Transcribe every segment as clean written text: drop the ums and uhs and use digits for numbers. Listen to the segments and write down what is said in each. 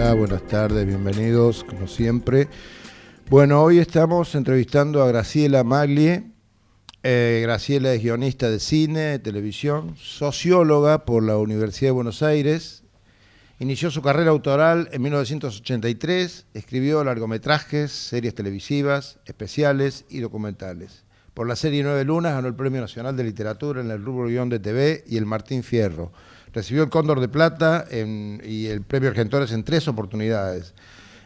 Hola, buenas tardes, bienvenidos, como siempre. Bueno, hoy estamos entrevistando a Graciela Maglie. Graciela es guionista de cine, de televisión, socióloga por la Universidad de Buenos Aires. Inició su carrera autoral en 1983, escribió largometrajes, series televisivas, especiales y documentales. Por la serie 9 Lunas ganó el Premio Nacional de Literatura en el rubro guión de TV y el Martín Fierro. Recibió el Cóndor de Plata y el Premio Argentores en 3 oportunidades.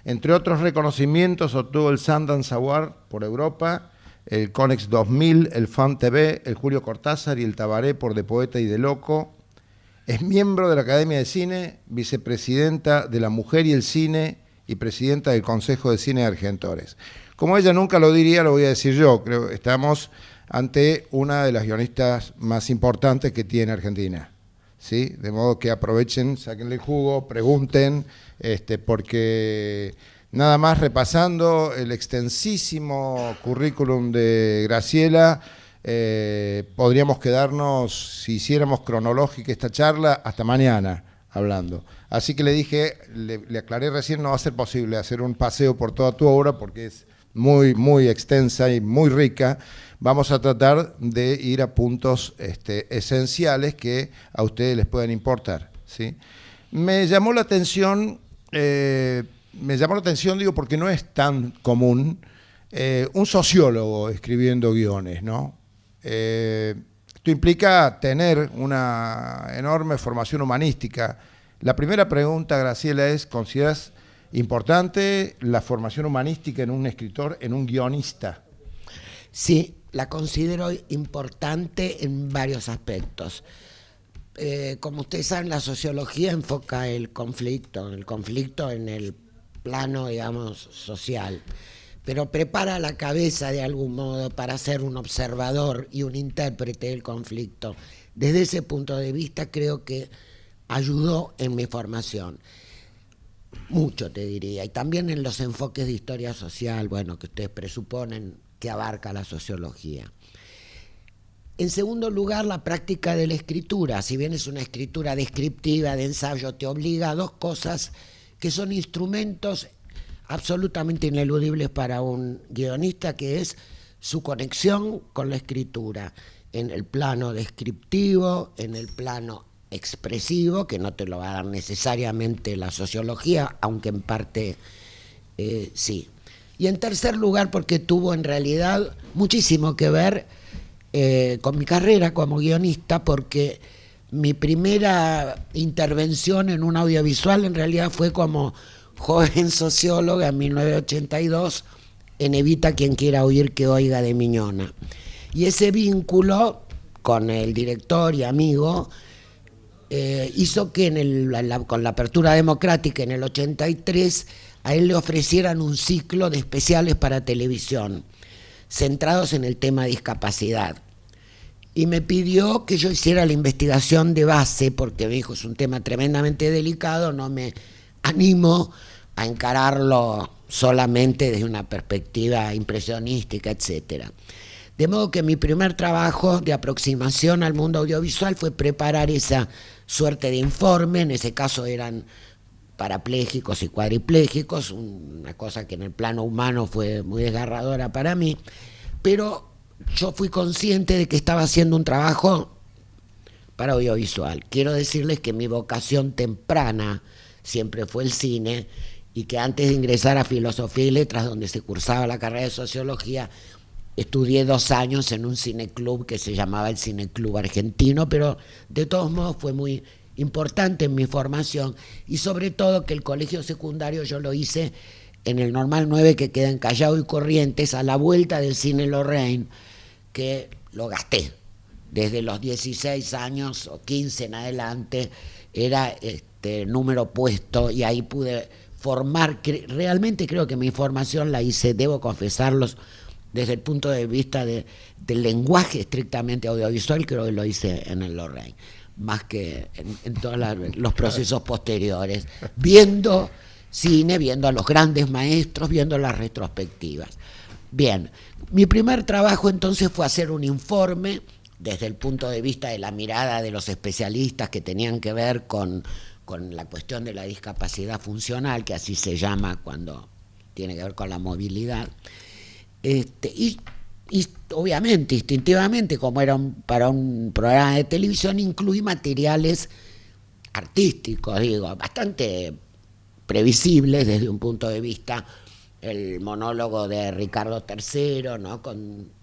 Entre otros reconocimientos obtuvo el Sundance Award por Europa, el Conex 2000, el Fan TV, el Julio Cortázar y el Tabaré por De Poeta y de Loco. Es miembro de la Academia de Cine, vicepresidenta de La Mujer y el Cine y presidenta del Consejo de Cine de Argentores. Como ella nunca lo diría, lo voy a decir yo. Creo que estamos ante una de las guionistas más importantes que tiene Argentina. ¿Sí? De modo que aprovechen, sáquenle el jugo, pregunten, porque nada más repasando el extensísimo currículum de Graciela, podríamos quedarnos, si hiciéramos cronológica esta charla, hasta mañana hablando. Así que le dije, le aclaré recién, no va a ser posible hacer un paseo por toda tu obra porque es muy, muy extensa y muy rica. Vamos a tratar de ir a puntos esenciales que a ustedes les pueden importar, ¿sí? Me llamó la atención, digo, porque no es tan común un sociólogo escribiendo guiones, ¿no? Esto implica tener una enorme formación humanística. La primera pregunta, Graciela, es: ¿consideras importante la formación humanística en un escritor, en un guionista? Sí, la considero importante en varios aspectos. Como ustedes saben, la sociología enfoca el conflicto en el plano, digamos, social, pero prepara la cabeza de algún modo para ser un observador y un intérprete del conflicto. Desde ese punto de vista creo que ayudó en mi formación. Mucho, te diría, y también en los enfoques de historia social, bueno, que ustedes presuponen que abarca la sociología. En segundo lugar, la práctica de la escritura. Si bien es una escritura descriptiva, de ensayo, te obliga a dos cosas que son instrumentos absolutamente ineludibles para un guionista, que es su conexión con la escritura, en el plano descriptivo, en el plano expresivo, que no te lo va a dar necesariamente la sociología, aunque en parte sí. Y en tercer lugar, porque tuvo en realidad muchísimo que ver con mi carrera como guionista, porque mi primera intervención en un audiovisual en realidad fue como joven socióloga en 1982 en Evita quien quiera oír que oiga, de Miñona. Y ese vínculo con el director y amigo hizo que con la apertura democrática en el 83 a él le ofrecieran un ciclo de especiales para televisión centrados en el tema discapacidad. Y me pidió que yo hiciera la investigación de base, porque me dijo, es un tema tremendamente delicado, no me animo a encararlo solamente desde una perspectiva impresionística, etcétera. De modo que mi primer trabajo de aproximación al mundo audiovisual fue preparar esa suerte de informe. En ese caso eran parapléjicos y cuadriplégicos, una cosa que en el plano humano fue muy desgarradora para mí, pero yo fui consciente de que estaba haciendo un trabajo para audiovisual. Quiero decirles que mi vocación temprana siempre fue el cine, y que antes de ingresar a Filosofía y Letras, donde se cursaba la carrera de Sociología, estudié 2 años en un cineclub que se llamaba el Cineclub Argentino, pero de todos modos fue muy importante en mi formación, y sobre todo que el colegio secundario yo lo hice en el Normal 9, que queda en Callao y Corrientes, a la vuelta del Cine Lorraine, que lo gasté desde los 16 años o 15 en adelante, era número puesto, y ahí pude formar. Realmente creo que mi formación la hice, debo confesarlos, desde el punto de vista del lenguaje estrictamente audiovisual, creo que lo hice en el Lorraine, más que en todos los procesos posteriores, viendo cine, viendo a los grandes maestros, viendo las retrospectivas. Bien, mi primer trabajo entonces fue hacer un informe desde el punto de vista de la mirada de los especialistas, que tenían que ver con con la cuestión de la discapacidad funcional, que así se llama cuando tiene que ver con la movilidad. Y obviamente, instintivamente, como era para un programa de televisión, incluí materiales artísticos, digo, bastante previsibles desde un punto de vista, el monólogo de Ricardo III, ¿no? Con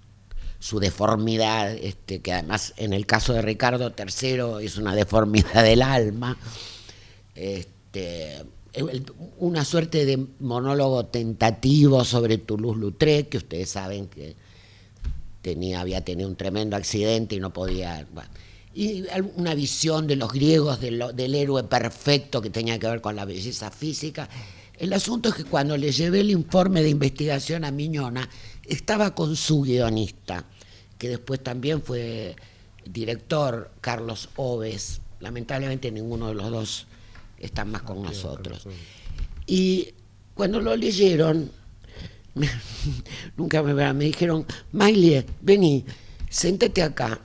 su deformidad, que además en el caso de Ricardo III es una deformidad del alma, una suerte de monólogo tentativo sobre Toulouse-Lautrec, que ustedes saben que había tenido un tremendo accidente y no podía... Bueno, y una visión de los griegos del héroe perfecto que tenía que ver con la belleza física. El asunto es que cuando le llevé el informe de investigación a Miñona, estaba con su guionista, que después también fue director, Carlos Oves. Lamentablemente ninguno de los dos están más con nosotros. Y cuando lo leyeron, nunca me dijeron, Maglie, vení, séntate acá,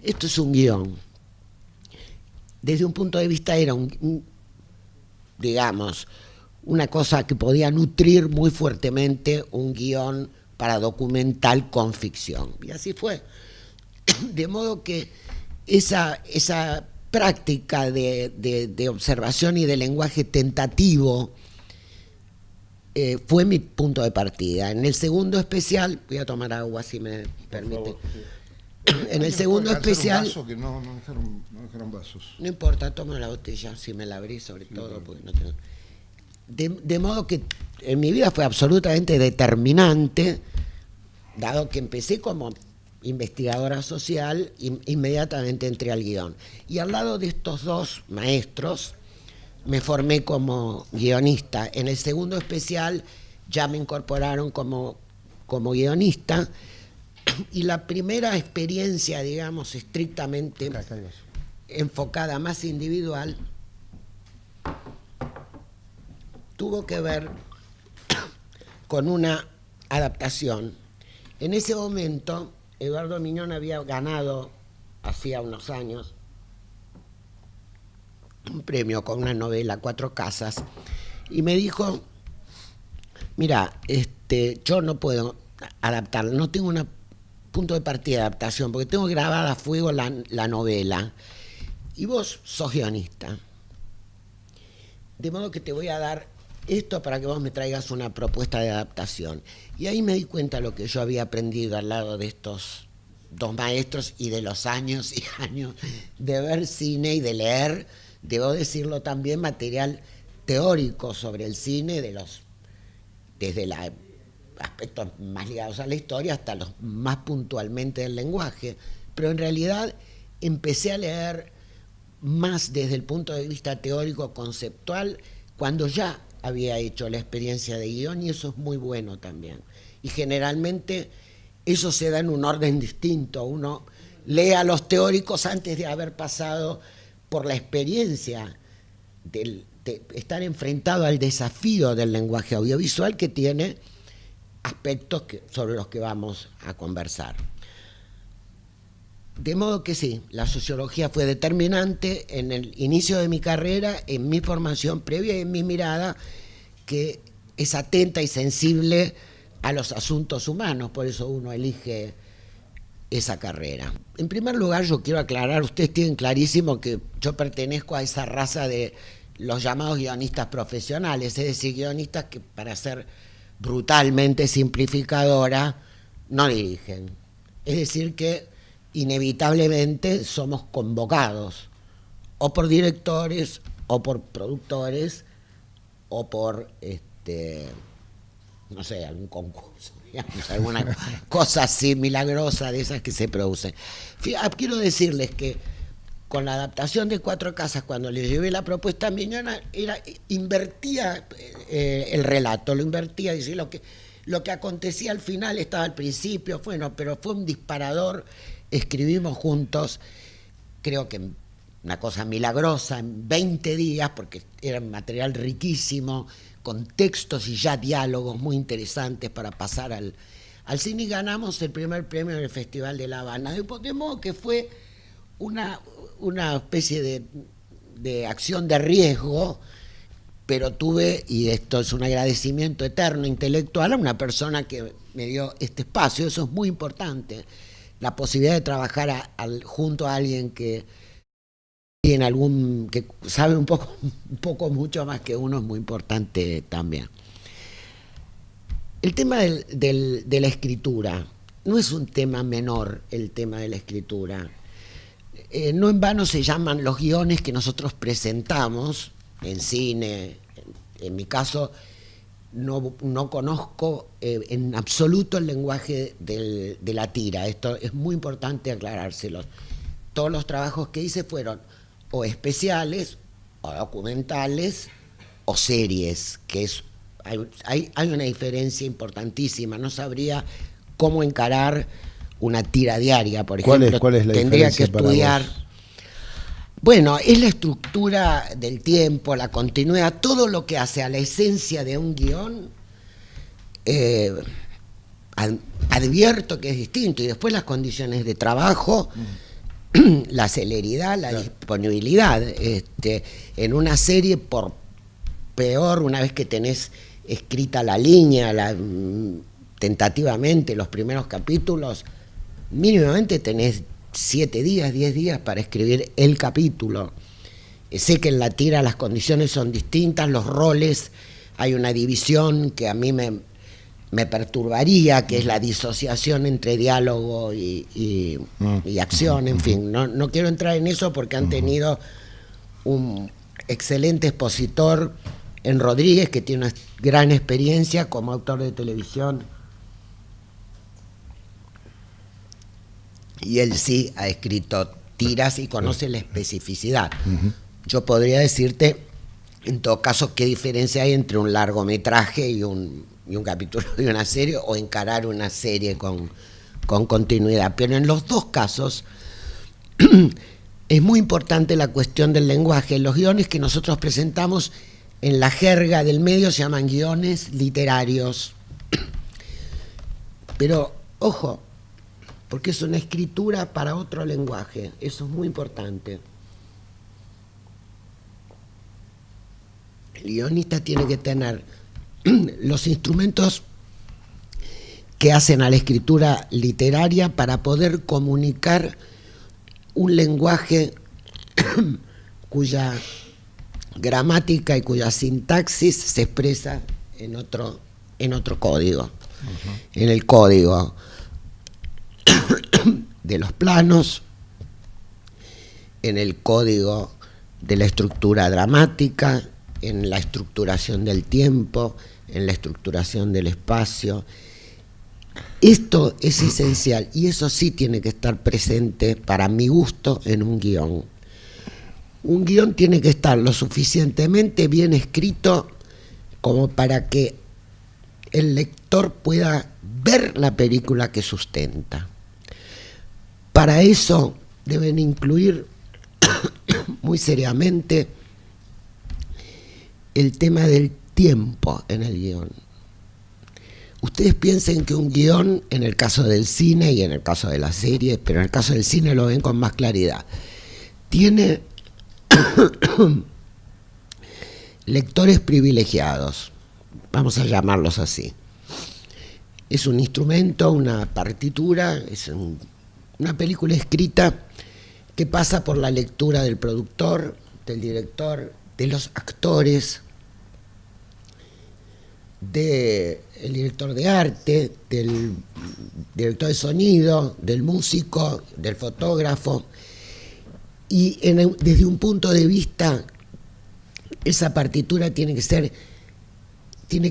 esto es un guión. Desde un punto de vista era digamos, una cosa que podía nutrir muy fuertemente un guión para documental con ficción. Y así fue. De modo que esa práctica de observación y de lenguaje tentativo fue mi punto de partida. En el segundo especial, voy a tomar agua si me permite. En el segundo especial... Un vaso que no dejaron vasos. No importa, tomo la botella, si me la abrí sobre todo. Claro. Porque no tengo... de modo que en mi vida fue absolutamente determinante, dado que empecé como investigadora social, inmediatamente entré al guión. Y al lado de estos dos maestros, me formé como guionista. En el segundo especial ya me incorporaron como guionista, y la primera experiencia, digamos, estrictamente enfocada, más individual, tuvo que ver con una adaptación. En ese momento, Eduardo Miñón había ganado, hacía unos años, un premio con una novela, Cuatro Casas, y me dijo, mira, yo no puedo adaptar, no tengo un punto de partida de adaptación, porque tengo grabada a fuego la novela, y vos sos guionista, de modo que te voy a dar esto para que vos me traigas una propuesta de adaptación. Y ahí me di cuenta de lo que yo había aprendido al lado de estos dos maestros y de los años y años de ver cine y de leer, debo decirlo también, material teórico sobre el cine, desde los aspectos más ligados a la historia hasta los más puntualmente del lenguaje. Pero en realidad empecé a leer más desde el punto de vista teórico conceptual cuando ya había hecho la experiencia de guión, y eso es muy bueno también. Y generalmente eso se da en un orden distinto. Uno lee a los teóricos antes de haber pasado por la experiencia de estar enfrentado al desafío del lenguaje audiovisual, que tiene aspectos sobre los que vamos a conversar. De modo que sí, la sociología fue determinante en el inicio de mi carrera, en mi formación previa y en mi mirada, que es atenta y sensible a los asuntos humanos, por eso uno elige esa carrera. En primer lugar, yo quiero aclarar, ustedes tienen clarísimo que yo pertenezco a esa raza de los llamados guionistas profesionales, es decir, guionistas que, para ser brutalmente simplificadora, no dirigen. Es decir, que inevitablemente somos convocados o por directores o por productores o por no sé, algún concurso, digamos, alguna cosa así milagrosa de esas que se producen. Quiero decirles que con la adaptación de Cuatro Casas, cuando le llevé la propuesta a Miñona, invertía el relato, lo invertía, decir, lo que acontecía al final estaba al principio, bueno, pero fue un disparador. Escribimos juntos, creo que una cosa milagrosa, en 20 días, porque era un material riquísimo, con textos y ya diálogos muy interesantes para pasar al cine, y ganamos el primer premio en el Festival de La Habana. De modo que fue una especie de acción de riesgo, pero tuve, y esto es un agradecimiento eterno, intelectual, a una persona que me dio este espacio. Eso es muy importante. La posibilidad de trabajar junto a alguien que que sabe un poco mucho más que uno es muy importante también. El tema de la escritura no es un tema menor, el tema de la escritura. No en vano se llaman los guiones que nosotros presentamos en cine. En mi caso, no conozco en absoluto el lenguaje de la tira. Esto es muy importante aclarárselo. Todos los trabajos que hice fueron o especiales, o documentales, o series, que hay una diferencia importantísima. No sabría cómo encarar una tira diaria, por ejemplo. ¿Cuál es la tendría que diferencia para estudiar. vos? Bueno, es la estructura del tiempo, la continuidad, todo lo que hace a la esencia de un guión. Advierto que es distinto, y después las condiciones de trabajo, la celeridad, la disponibilidad. En una serie, por peor, una vez que tenés escrita la línea, tentativamente los primeros capítulos, mínimamente tenés 7 días, 10 días para escribir el capítulo. Sé que en la tira las condiciones son distintas, los roles, hay una división que a mí me perturbaría, que es la disociación entre diálogo y acción, en fin. No quiero entrar en eso porque han tenido un excelente expositor en Rodríguez, que tiene una gran experiencia como autor de televisión. Y él sí ha escrito tiras y conoce la especificidad. Yo podría decirte, en todo caso, qué diferencia hay entre un largometraje y un capítulo de una serie, o encarar una serie con continuidad. Pero en los dos casos es muy importante la cuestión del lenguaje. Los guiones que nosotros presentamos en la jerga del medio se llaman guiones literarios. Pero, ojo, porque es una escritura para otro lenguaje. Eso es muy importante. El guionista tiene que tener los instrumentos que hacen a la escritura literaria para poder comunicar un lenguaje cuya gramática y cuya sintaxis se expresa en otro código. En el código de los planos, en el código de la estructura dramática, en la estructuración del tiempo, en la estructuración del espacio. Esto es esencial, y eso sí tiene que estar presente, para mi gusto, en un guión. Un guión tiene que estar lo suficientemente bien escrito como para que el lector pueda ver la película que sustenta. Para eso deben incluir muy seriamente el tema del tiempo en el guión. Ustedes piensen que un guión, en el caso del cine y en el caso de la serie, pero en el caso del cine lo ven con más claridad, tiene lectores privilegiados, vamos a llamarlos así. Es un instrumento, una partitura, es una película escrita que pasa por la lectura del productor, del director, de los actores, del director de arte, del director de sonido, del músico, del fotógrafo. Y desde un punto de vista, esa partitura tiene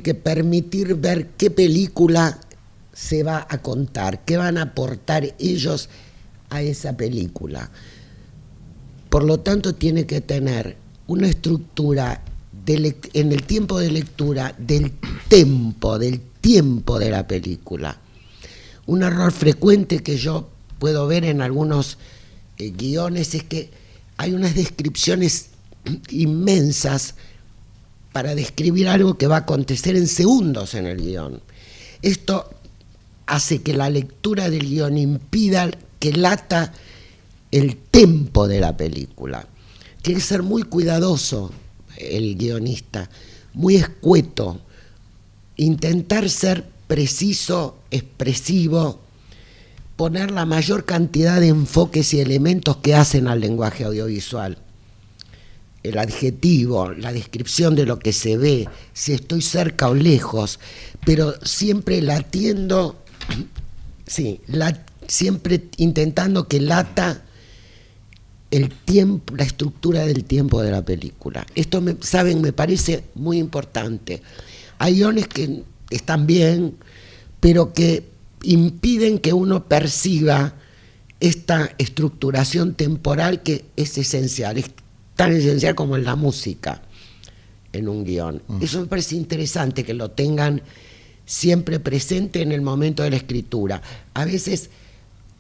que permitir ver qué película se va a contar, qué van a aportar ellos a esa película. Por lo tanto, tiene que tener una estructura en el tiempo de lectura del tiempo de la película. Un error frecuente que yo puedo ver en algunos guiones es que hay unas descripciones inmensas para describir algo que va a acontecer en segundos en el guión. Esto hace que la lectura del guión impida que lata el tempo de la película. tiene que ser muy cuidadoso el guionista, muy escueto, intentar ser preciso, expresivo, poner la mayor cantidad de enfoques y elementos que hacen al lenguaje audiovisual. El adjetivo, la descripción de lo que se ve, si estoy cerca o lejos, pero siempre latiendo, sí, siempre intentando que lata el tiempo, la estructura del tiempo de la película. Esto, saben, me parece muy importante. Hay guiones que están bien, pero que impiden que uno perciba esta estructuración temporal que es esencial, es tan esencial como en la música en un guión. Eso me parece interesante que lo tengan siempre presente en el momento de la escritura. A veces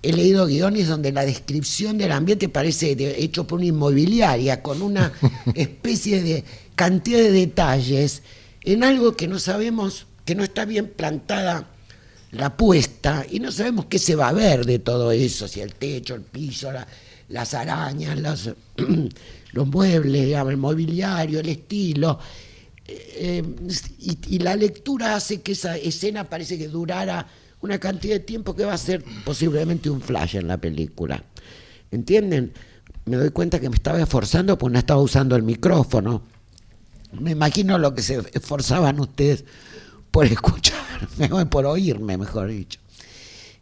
he leído guiones donde la descripción del ambiente parece hecho por una inmobiliaria, con una especie de cantidad de detalles en algo que no sabemos, que no está bien plantada la puesta, y no sabemos qué se va a ver de todo eso, si el techo, el piso, las arañas, los muebles, digamos, el mobiliario, el estilo, y la lectura hace que esa escena parece que durara una cantidad de tiempo que va a ser posiblemente un flash en la película. ¿Entienden? Me doy cuenta que me estaba esforzando porque no estaba usando el micrófono. Me imagino lo que se esforzaban ustedes por escucharme, por oírme, mejor dicho.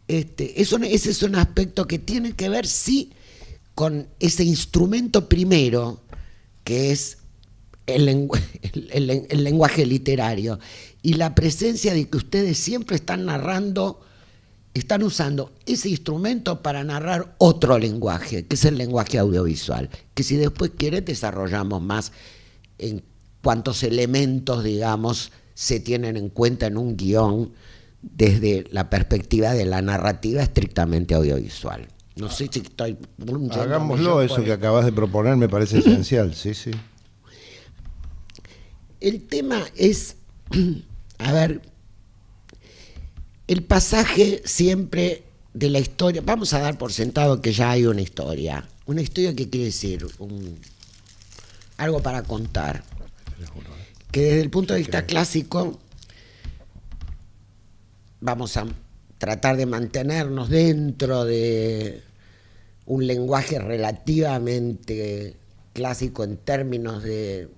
Ese es un aspecto que tiene que ver, sí, con ese instrumento primero, que es el lenguaje literario, y la presencia de que ustedes siempre están narrando, están usando ese instrumento para narrar otro lenguaje, que es el lenguaje audiovisual, que si después quieren desarrollamos más en cuántos elementos, digamos, se tienen en cuenta en un guión desde la perspectiva de la narrativa estrictamente audiovisual. No sé si estoy... Hagámoslo, eso que acabas de proponer me parece esencial, sí, sí. El tema es, a ver, el pasaje siempre de la historia, vamos a dar por sentado que ya hay una historia que quiere decir algo para contar, que desde el punto de vista clásico vamos a tratar de mantenernos dentro de un lenguaje relativamente clásico en términos de,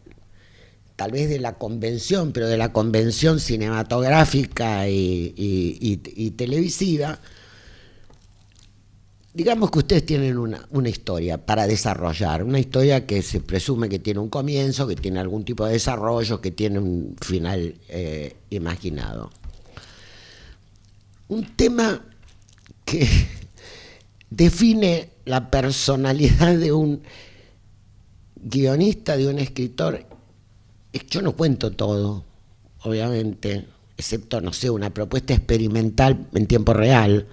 tal vez de la convención, pero de la convención cinematográfica y televisiva. Digamos que ustedes tienen una historia para desarrollar, una historia que se presume que tiene un comienzo, que tiene algún tipo de desarrollo, que tiene un final imaginado. Un tema que define la personalidad de un guionista, de un escritor, es que yo no cuento todo, obviamente, excepto, no sé, una propuesta experimental en tiempo real.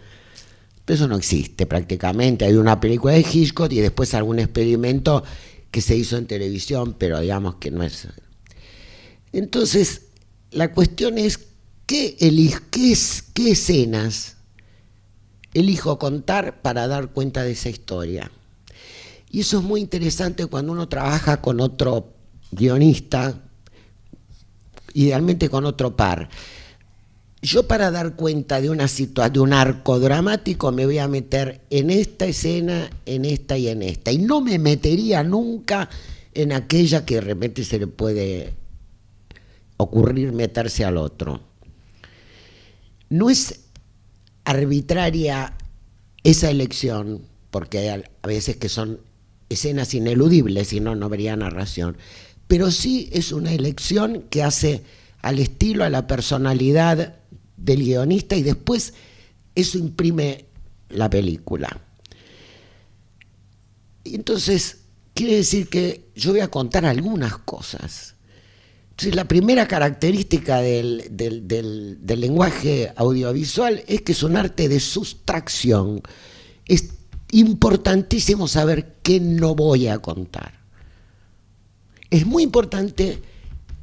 Pero eso no existe prácticamente. Hay una película de Hitchcock y después algún experimento que se hizo en televisión, pero digamos que no es. Entonces, la cuestión es qué escenas elijo contar para dar cuenta de esa historia. Y eso es muy interesante cuando uno trabaja con otro guionista, idealmente con otro par. Yo, para dar cuenta de una situación, de un arco dramático, me voy a meter en esta escena, en esta y en esta. Y no me metería nunca en aquella que de repente se le puede ocurrir meterse al otro. No es arbitraria esa elección, porque hay a veces que son escenas ineludibles, si no, no habría narración. Pero sí es una elección que hace al estilo, a la personalidad del guionista, y después eso imprime la película. Entonces, quiere decir que yo voy a contar algunas cosas. Entonces, la primera característica del lenguaje audiovisual es que es un arte de sustracción. Es importantísimo saber qué no voy a contar. Es muy importante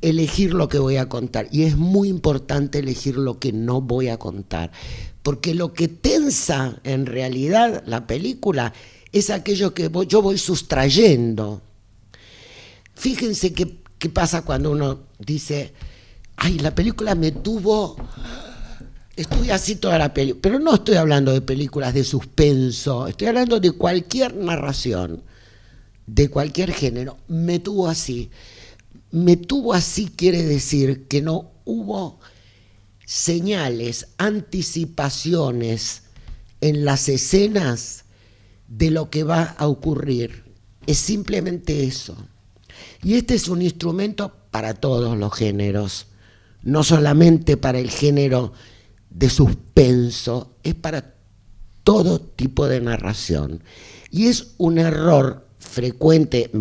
elegir lo que voy a contar, y es muy importante elegir lo que no voy a contar, porque lo que tensa en realidad la película es aquello que yo voy sustrayendo. fíjense qué pasa cuando uno dice, ay, la película me tuvo... Estuve así toda la película, pero no estoy hablando de películas de suspenso, estoy hablando de cualquier narración, de cualquier género, me tuvo así. Me tuvo así quiere decir que no hubo señales, anticipaciones en las escenas de lo que va a ocurrir. Es simplemente eso. Y este es un instrumento para todos los géneros, no solamente para el género de suspenso, es para todo tipo de narración. Y es un error frecuente,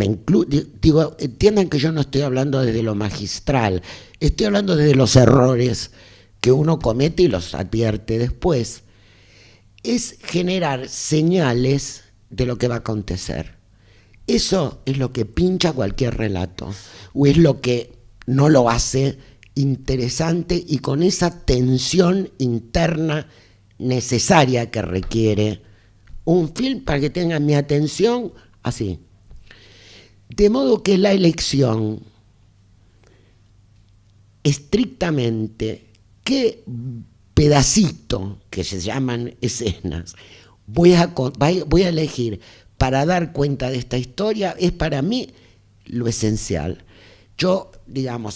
digo, entiendan que yo no estoy hablando desde lo magistral, estoy hablando desde los errores que uno comete y los advierte después. Es generar señales de lo que va a acontecer. Eso es lo que pincha cualquier relato, o es lo que no lo hace interesante y con esa tensión interna necesaria que requiere un film para que tenga mi atención así. De modo que la elección estrictamente qué pedacito, que se llaman escenas, voy a elegir para dar cuenta de esta historia, es para mí lo esencial. Yo, digamos,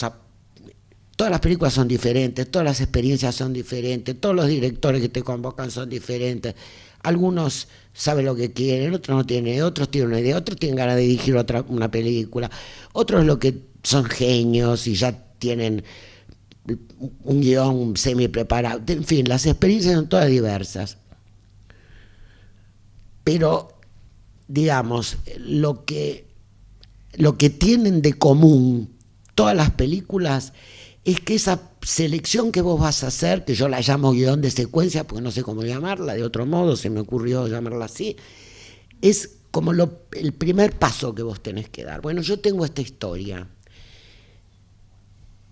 todas las películas son diferentes, todas las experiencias son diferentes, todos los directores que te convocan son diferentes. Algunos saben lo que quieren, otros no tienen, otros tienen una idea, otros tienen ganas de dirigir una película, otros lo que son genios y ya tienen un guión semi preparado. En fin, las experiencias son todas diversas. Pero, digamos, lo que tienen de común todas las películas es que esa selección que vos vas a hacer, que yo la llamo guión de secuencia, porque no sé cómo llamarla, de otro modo se me ocurrió llamarla así, es como el primer paso que vos tenés que dar. Bueno, yo tengo esta historia.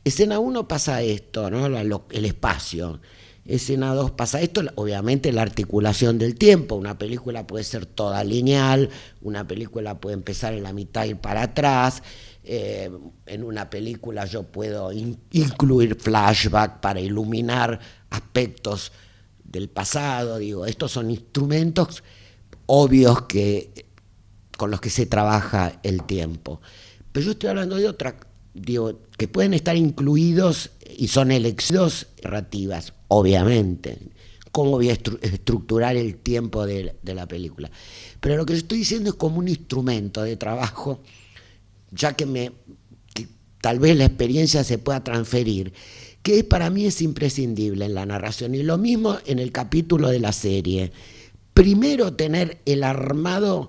Escena 1 pasa esto, ¿no? El espacio. Escena 2 pasa esto, obviamente la articulación del tiempo. Una película puede ser toda lineal, una película puede empezar en la mitad y ir para atrás. En una película yo puedo incluir flashback para iluminar aspectos del pasado. Digo, estos son instrumentos obvios con los que se trabaja el tiempo. Pero yo estoy hablando de otra, digo, que pueden estar incluidos y son elecciones narrativas, obviamente. Cómo voy a estructurar el tiempo de la película. Pero lo que yo estoy diciendo es como un instrumento de trabajo, ya que tal vez la experiencia se pueda transferir, que para mí es imprescindible en la narración. Y lo mismo en el capítulo de la serie. Primero tener el armado,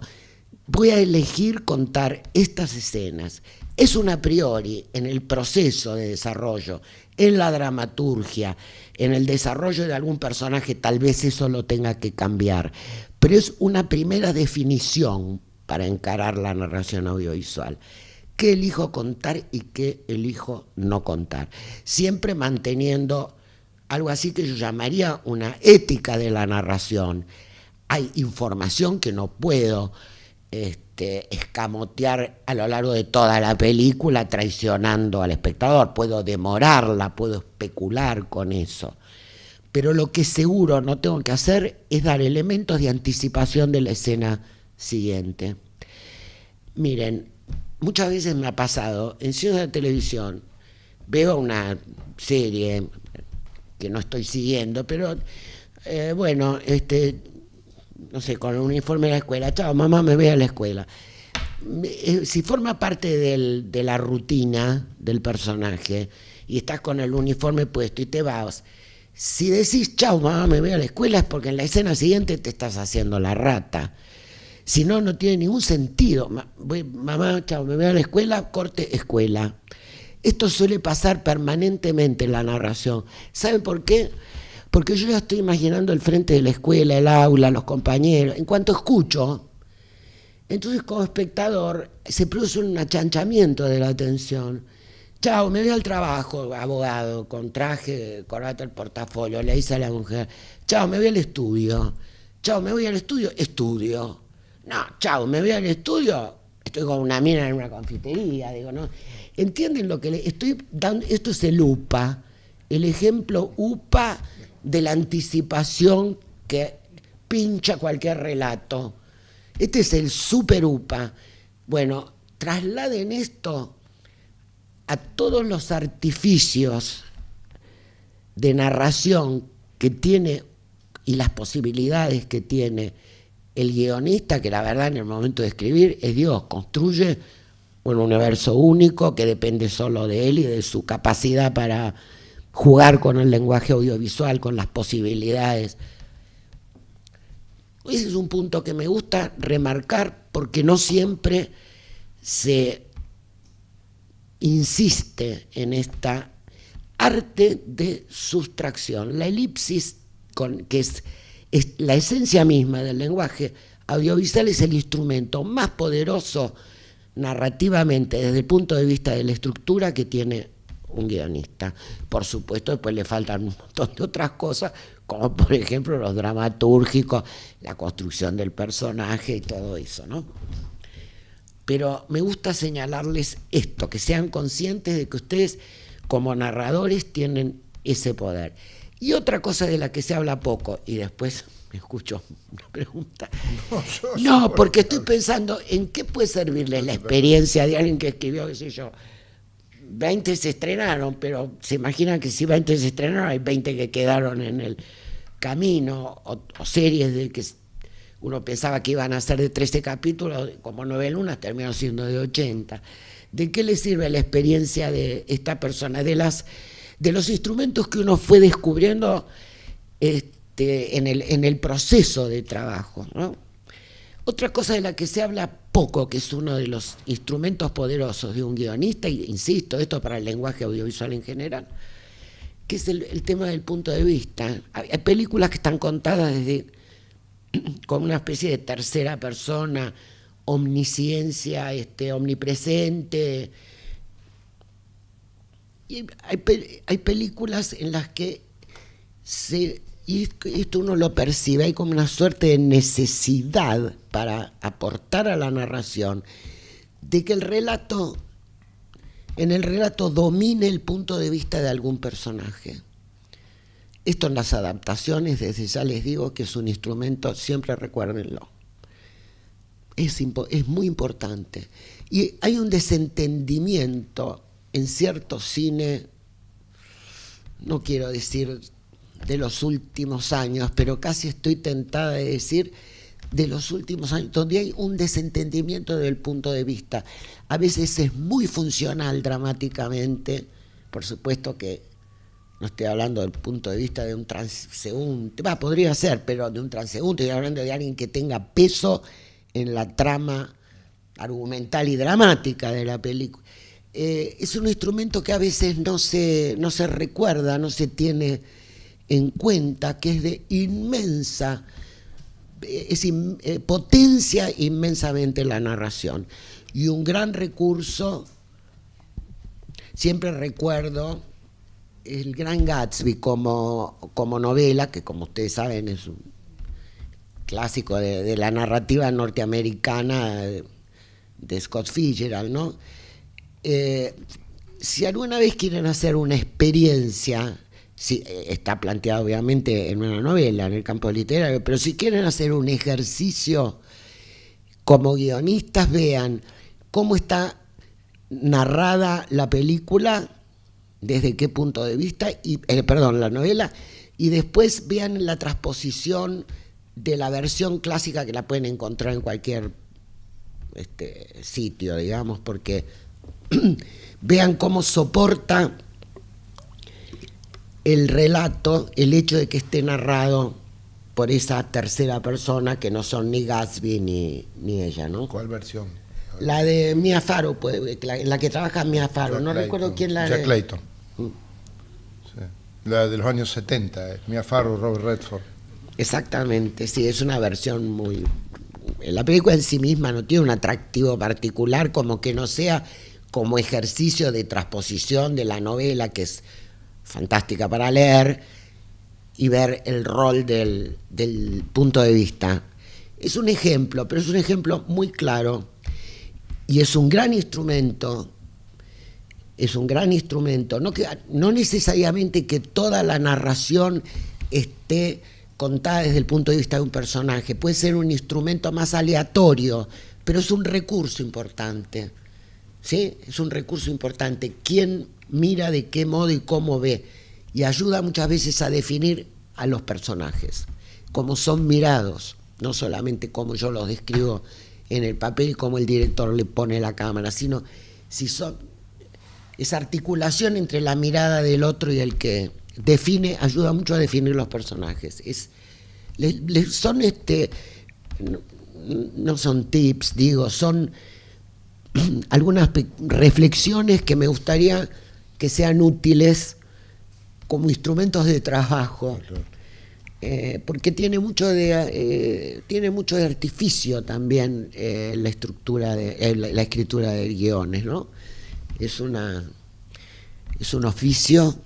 voy a elegir contar estas escenas. Es un a priori en el proceso de desarrollo, en la dramaturgia, en el desarrollo de algún personaje, tal vez eso lo tenga que cambiar. Pero es una primera definición para encarar la narración audiovisual. ¿Qué elijo contar y qué elijo no contar? Siempre manteniendo algo así que yo llamaría una ética de la narración. Hay información que no puedo escamotear a lo largo de toda la película traicionando al espectador. Puedo demorarla, puedo especular con eso. Pero lo que seguro no tengo que hacer es dar elementos de anticipación de la escena siguiente. Miren, muchas veces me ha pasado, en cine de televisión, veo una serie que no estoy siguiendo, pero bueno, no sé, con el uniforme de la escuela, chao, mamá, me voy a la escuela. Si forma parte de la rutina del personaje y estás con el uniforme puesto y te vas, si decís, chao, mamá, me voy a la escuela, es porque en la escena siguiente te estás haciendo la rata. Si no, no tiene ningún sentido. Mamá, chao, me voy a la escuela, corte, escuela. Esto suele pasar permanentemente en la narración. ¿Saben por qué? Porque yo ya estoy imaginando el frente de la escuela, el aula, los compañeros. En cuanto escucho, entonces como espectador se produce un achanchamiento de la atención. Chao, me voy al trabajo, abogado, con traje, corbata, el portafolio, le dice a la mujer. Chao, me voy al estudio. Chao, me voy al estudio, estudio. No, chao, me voy al estudio, estoy con una mina en una confitería, digo, ¿no? ¿Entienden lo que le estoy dando? Esto es el UPA, el ejemplo UPA de la anticipación que pincha cualquier relato. Este es el super UPA. Bueno, trasladen esto a todos los artificios de narración que tiene y las posibilidades que tiene el guionista, que la verdad en el momento de escribir es Dios, construye un universo único que depende solo de él y de su capacidad para jugar con el lenguaje audiovisual, con las posibilidades. Ese es un punto que me gusta remarcar porque no siempre se insiste en esta arte de sustracción. La elipsis, que es la esencia misma del lenguaje audiovisual, es el instrumento más poderoso narrativamente desde el punto de vista de la estructura que tiene un guionista. Por supuesto, después le faltan un montón de otras cosas, como por ejemplo los dramatúrgicos, la construcción del personaje y todo eso, ¿no? Pero me gusta señalarles esto, que sean conscientes de que ustedes como narradores tienen ese poder. Y otra cosa de la que se habla poco, y después me escucho una pregunta. No, porque estoy pensando en qué puede servirles la experiencia de alguien que escribió, qué sé yo, 20 se estrenaron, pero se imaginan que si 20 se estrenaron, hay 20 que quedaron en el camino, o series de que uno pensaba que iban a ser de 13 capítulos, como novelunas, terminaron siendo de 80. ¿De qué le sirve la experiencia de esta persona? De los instrumentos que uno fue descubriendo en el proceso de trabajo, ¿no? Otra cosa de la que se habla poco, que es uno de los instrumentos poderosos de un guionista, y insisto, esto para el lenguaje audiovisual en general, que es el tema del punto de vista. Hay películas que están contadas con una especie de tercera persona, omnisciencia, omnipresente. Y hay películas en las que y esto uno lo percibe, hay como una suerte de necesidad para aportar a la narración de que en el relato domine el punto de vista de algún personaje. Esto en las adaptaciones, desde ya les digo que es un instrumento, siempre recuérdenlo. Es muy importante. Y hay un desentendimiento en cierto cine, no quiero decir de los últimos años, pero casi estoy tentada de decir de los últimos años, donde hay un desentendimiento del punto de vista. A veces es muy funcional dramáticamente, por supuesto que no estoy hablando del punto de vista de un transeúnte, podría ser, pero de un transeúnte, estoy hablando de alguien que tenga peso en la trama argumental y dramática de la película. Es un instrumento que a veces no se recuerda, no se tiene en cuenta, que es de inmensa, potencia inmensamente la narración. Y un gran recurso, siempre recuerdo el Gran Gatsby como novela, que como ustedes saben es un clásico de la narrativa norteamericana de Scott Fitzgerald, ¿no? Si alguna vez quieren hacer una experiencia, sí, está planteado obviamente en una novela, en el campo literario, pero si quieren hacer un ejercicio como guionistas, vean cómo está narrada la película, desde qué punto de vista, la novela, y después vean la transposición de la versión clásica, que la pueden encontrar en cualquier sitio, digamos, porque vean cómo soporta el relato el hecho de que esté narrado por esa tercera persona que no son ni Gatsby ni ella, ¿no? ¿Cuál versión? La de Mia Farrow, la que trabaja Mia Farrow, Jack no Clayton. Recuerdo quién la Jack Clayton. Sí. La de los años 70, Mia Farrow, Robert Redford. Exactamente, sí, es una versión muy... La película en sí misma no tiene un atractivo particular, como que no sea como ejercicio de transposición de la novela, que es fantástica para leer y ver el rol del punto de vista. Es un ejemplo, pero es un ejemplo muy claro. Y es un gran instrumento, no necesariamente que toda la narración esté contada desde el punto de vista de un personaje, puede ser un instrumento más aleatorio, pero es un recurso importante, ¿sí? Es un recurso importante. ¿Quién mira de qué modo y cómo ve? Y ayuda muchas veces a definir a los personajes, cómo son mirados, no solamente cómo yo los describo en el papel y cómo el director le pone la cámara, sino si son esa articulación entre la mirada del otro y el que define, ayuda mucho a definir los personajes. Son no son tips, digo, son algunas reflexiones que me gustaría que sean útiles como instrumentos de trabajo. Porque tiene mucho de artificio también la estructura la escritura de guiones, ¿no? Es un oficio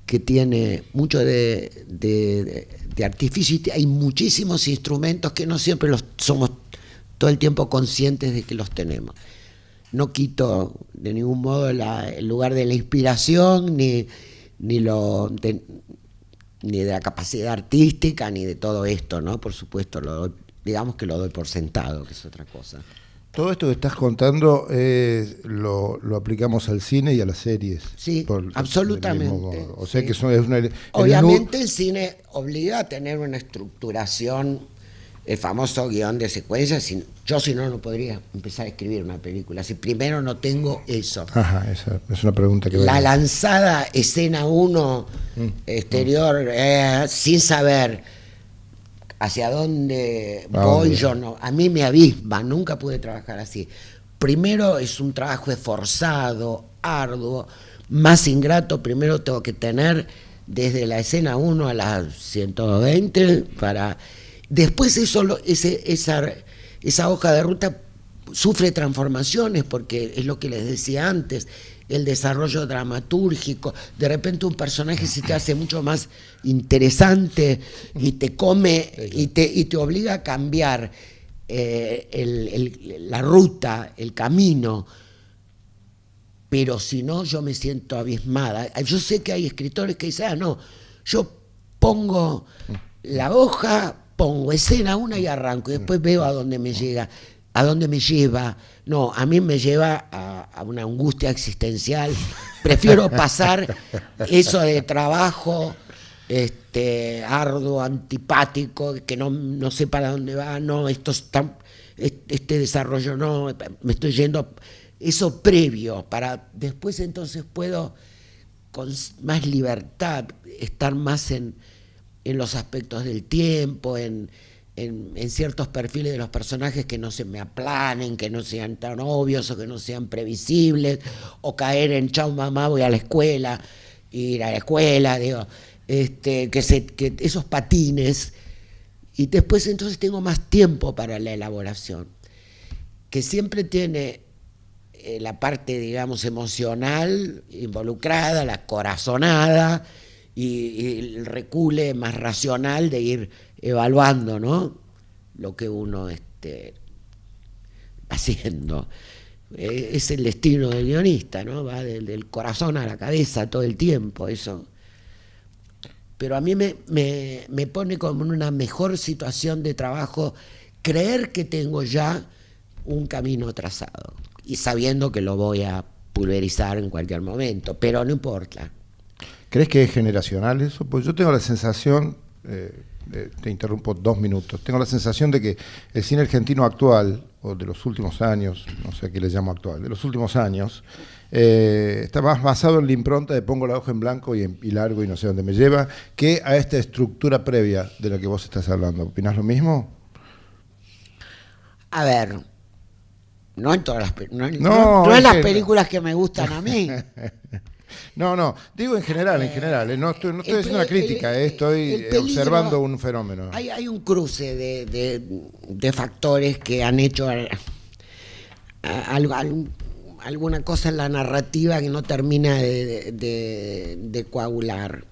que tiene mucho de artificio, y hay muchísimos instrumentos que no siempre somos todo el tiempo conscientes de que los tenemos. No quito de ningún modo el lugar de la inspiración, ni de la capacidad artística, ni de todo esto, ¿no? Por supuesto, digamos que lo doy por sentado, que es otra cosa. Todo esto que estás contando lo aplicamos al cine y a las series. Sí, absolutamente. O sea, sí, que obviamente el cine obliga a tener una estructuración, el famoso guión de secuencia. Si no podría empezar a escribir una película. Si primero no tengo eso. Ajá, esa es una pregunta que la lanzada escena 1 exterior, sin saber hacia dónde voy, yo no. A mí me abisma, nunca pude trabajar así. Primero es un trabajo esforzado, arduo, más ingrato. Primero tengo que tener desde la escena 1 a la 120 para... Después esa hoja de ruta sufre transformaciones, porque es lo que les decía antes, el desarrollo dramatúrgico. De repente un personaje se te hace mucho más interesante y te come y te obliga a cambiar la ruta, el camino. Pero si no, yo me siento abismada. Yo sé que hay escritores que dicen, no, yo pongo la hoja, pongo escena 1 y arranco, y después veo a dónde me llega, a dónde me lleva. No, a mí me lleva a una angustia existencial. Prefiero pasar eso de trabajo arduo, antipático, que no sé para dónde va, no, este desarrollo no, me estoy yendo, eso previo, para después entonces puedo con más libertad estar más en los aspectos del tiempo, en ciertos perfiles de los personajes que no se me aplanen, que no sean tan obvios o que no sean previsibles, o caer en chau mamá, voy a la escuela, ir a la escuela, digo, que esos patines. Y después entonces tengo más tiempo para la elaboración, que siempre tiene la parte, digamos, emocional involucrada, la corazonada, y el recule más racional de ir evaluando, ¿no?, lo que uno haciendo. Es el destino del guionista, ¿no? Va del corazón a la cabeza todo el tiempo, eso. Pero a mí me pone como en una mejor situación de trabajo creer que tengo ya un camino trazado y sabiendo que lo voy a pulverizar en cualquier momento, pero no importa. ¿Crees que es generacional eso? Pues yo tengo la sensación, te interrumpo 2 minutos, tengo la sensación de que el cine argentino actual, o de los últimos años, no sé qué le llamo actual, de los últimos años, está más basado en la impronta de pongo la hoja en blanco y largo y no sé dónde me lleva, que a esta estructura previa de la que vos estás hablando. ¿Opinás lo mismo? A ver, no en todas las no en las películas que me gustan a mí. No, digo en general, no estoy haciendo una crítica, estoy observando un fenómeno. Hay un cruce de factores que han hecho alguna cosa en la narrativa que no termina de coagular.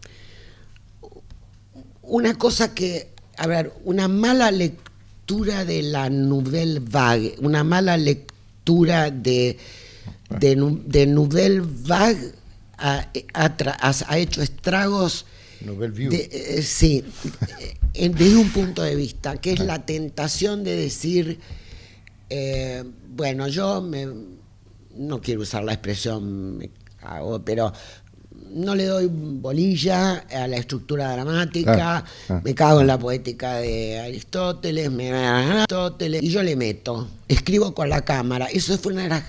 Una cosa que, a ver, una mala lectura de la Nouvelle Vague, una mala lectura literatura de Nouvelle Vague ha hecho estragos sí, desde un punto de vista, que es la tentación de decir, bueno, no quiero usar la expresión, pero no le doy bolilla a la estructura dramática, me cago en la poética de Aristóteles, y yo le meto, escribo con la cámara. Eso fue una de las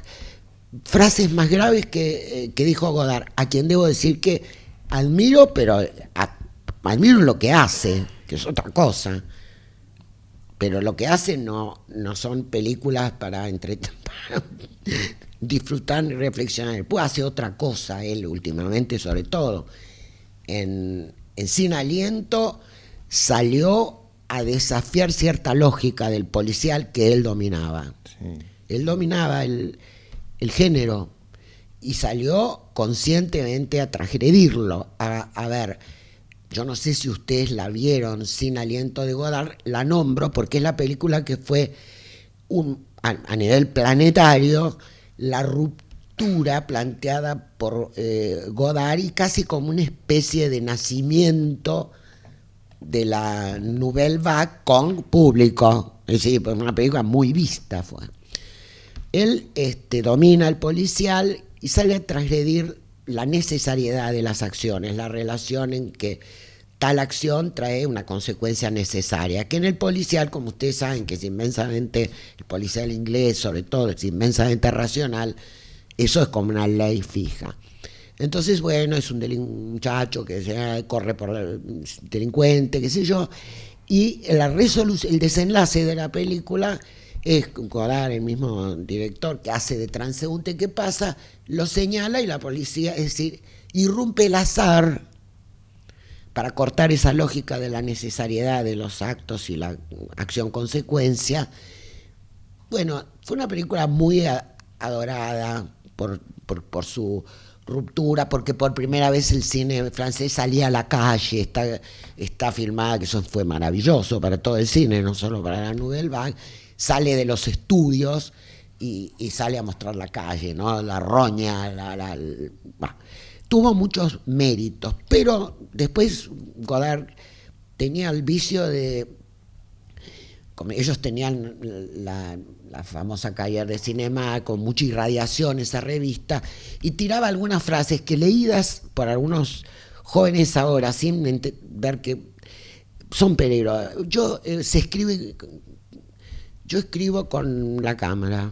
frases más graves que dijo Godard, a quien debo decir que admiro, pero admiro lo que hace, que es otra cosa. Pero lo que hace no son películas para disfrutar y reflexionar. Después hace otra cosa él últimamente, sobre todo. En Sin Aliento salió a desafiar cierta lógica del policial que él dominaba. Sí. Él dominaba el género y salió conscientemente a transgredirlo. A ver, yo no sé si ustedes la vieron, Sin Aliento de Godard, la nombro porque es la película que fue a nivel planetario la ruptura planteada por Godard y casi como una especie de nacimiento de la Nouvelle Vague con público. Es decir, una película muy vista fue. Él domina el policial y sale a transgredir la necesariedad de las acciones, la relación en que tal acción trae una consecuencia necesaria, que en el policial, como ustedes saben, que es inmensamente, el policial inglés sobre todo, es inmensamente racional, eso es como una ley fija. Entonces, bueno, es un muchacho que corre por el delincuente, qué sé yo, y el desenlace de la película es Godard, el mismo director que hace de transeúnte que pasa, lo señala y la policía, es decir, irrumpe el azar para cortar esa lógica de la necesariedad de los actos y la acción-consecuencia. Bueno, fue una película muy adorada por su ruptura, porque por primera vez el cine francés salía a la calle, está filmada, que eso fue maravilloso para todo el cine, no solo para la Nouvelle Vague, sale de los estudios y sale a mostrar la calle, ¿no? La roña, tuvo muchos méritos, pero después Godard tenía el vicio de, como ellos tenían la famosa Cahiers de Cinema con mucha irradiación, esa revista, y tiraba algunas frases que leídas por algunos jóvenes ahora, sin ver que son peligrosas. Yo escribo con la cámara.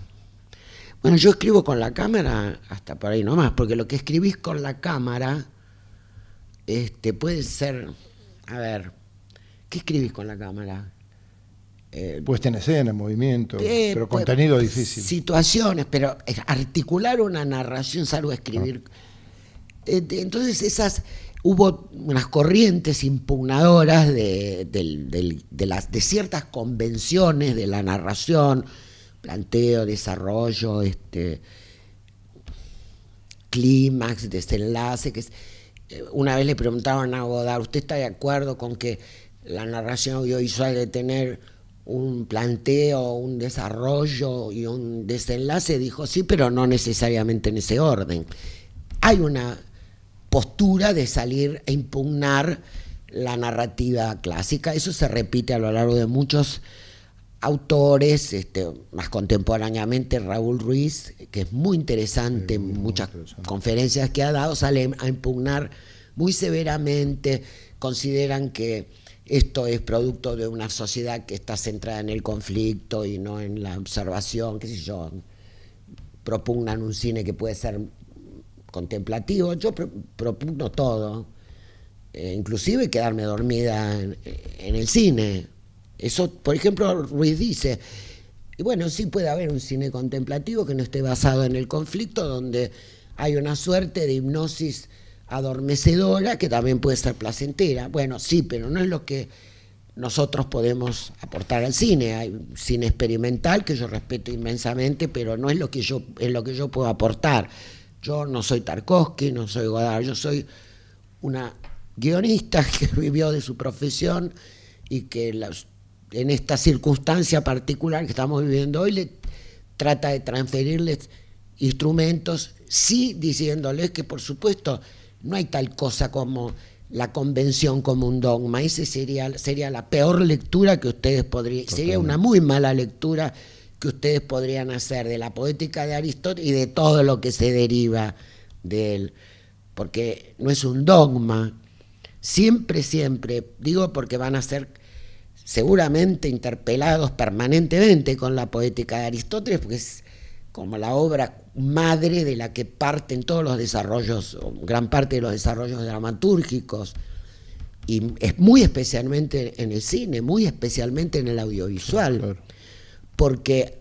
Bueno, yo escribo con la cámara hasta por ahí nomás, porque lo que escribís con la cámara puede ser, a ver, ¿qué escribís con la cámara? Puesta en escena, movimiento, pero contenido difícil. Situaciones, pero articular una narración, salvo escribir. Entonces hubo unas corrientes impugnadoras de ciertas convenciones de la narración, planteo, desarrollo, clímax, desenlace. Una vez le preguntaban a Godard, ¿usted está de acuerdo con que la narración audiovisual debe tener un planteo, un desarrollo y un desenlace? Dijo, sí, pero no necesariamente en ese orden. Hay una postura de salir a impugnar la narrativa clásica. Eso se repite a lo largo de muchos autores, más contemporáneamente Raúl Ruiz, que es muy interesante, en muchas conferencias que ha dado, sale a impugnar muy severamente, consideran que esto es producto de una sociedad que está centrada en el conflicto y no en la observación, qué sé yo, propugnan un cine que puede ser contemplativo. Yo propugno todo, inclusive quedarme dormida en el cine. Eso, por ejemplo, Ruiz dice, y bueno, sí puede haber un cine contemplativo que no esté basado en el conflicto, donde hay una suerte de hipnosis adormecedora que también puede ser placentera. Bueno, sí, pero no es lo que nosotros podemos aportar al cine. Hay cine experimental que yo respeto inmensamente, pero no es lo que yo puedo aportar. Yo no soy Tarkovsky, no soy Godard, yo soy una guionista que vivió de su profesión y que en esta circunstancia particular que estamos viviendo hoy le trata de transferirles instrumentos, sí diciéndoles que por supuesto no hay tal cosa como la convención como un dogma. Esa sería la peor lectura que ustedes podrían, sería una muy mala lectura que ustedes podrían hacer de la poética de Aristóteles y de todo lo que se deriva de él, porque no es un dogma. Siempre, digo, porque van a ser seguramente interpelados permanentemente con la poética de Aristóteles, porque es como la obra madre de la que parten todos los desarrollos, o gran parte de los desarrollos dramatúrgicos, y es muy especialmente en el cine, muy especialmente en el audiovisual, claro. Porque,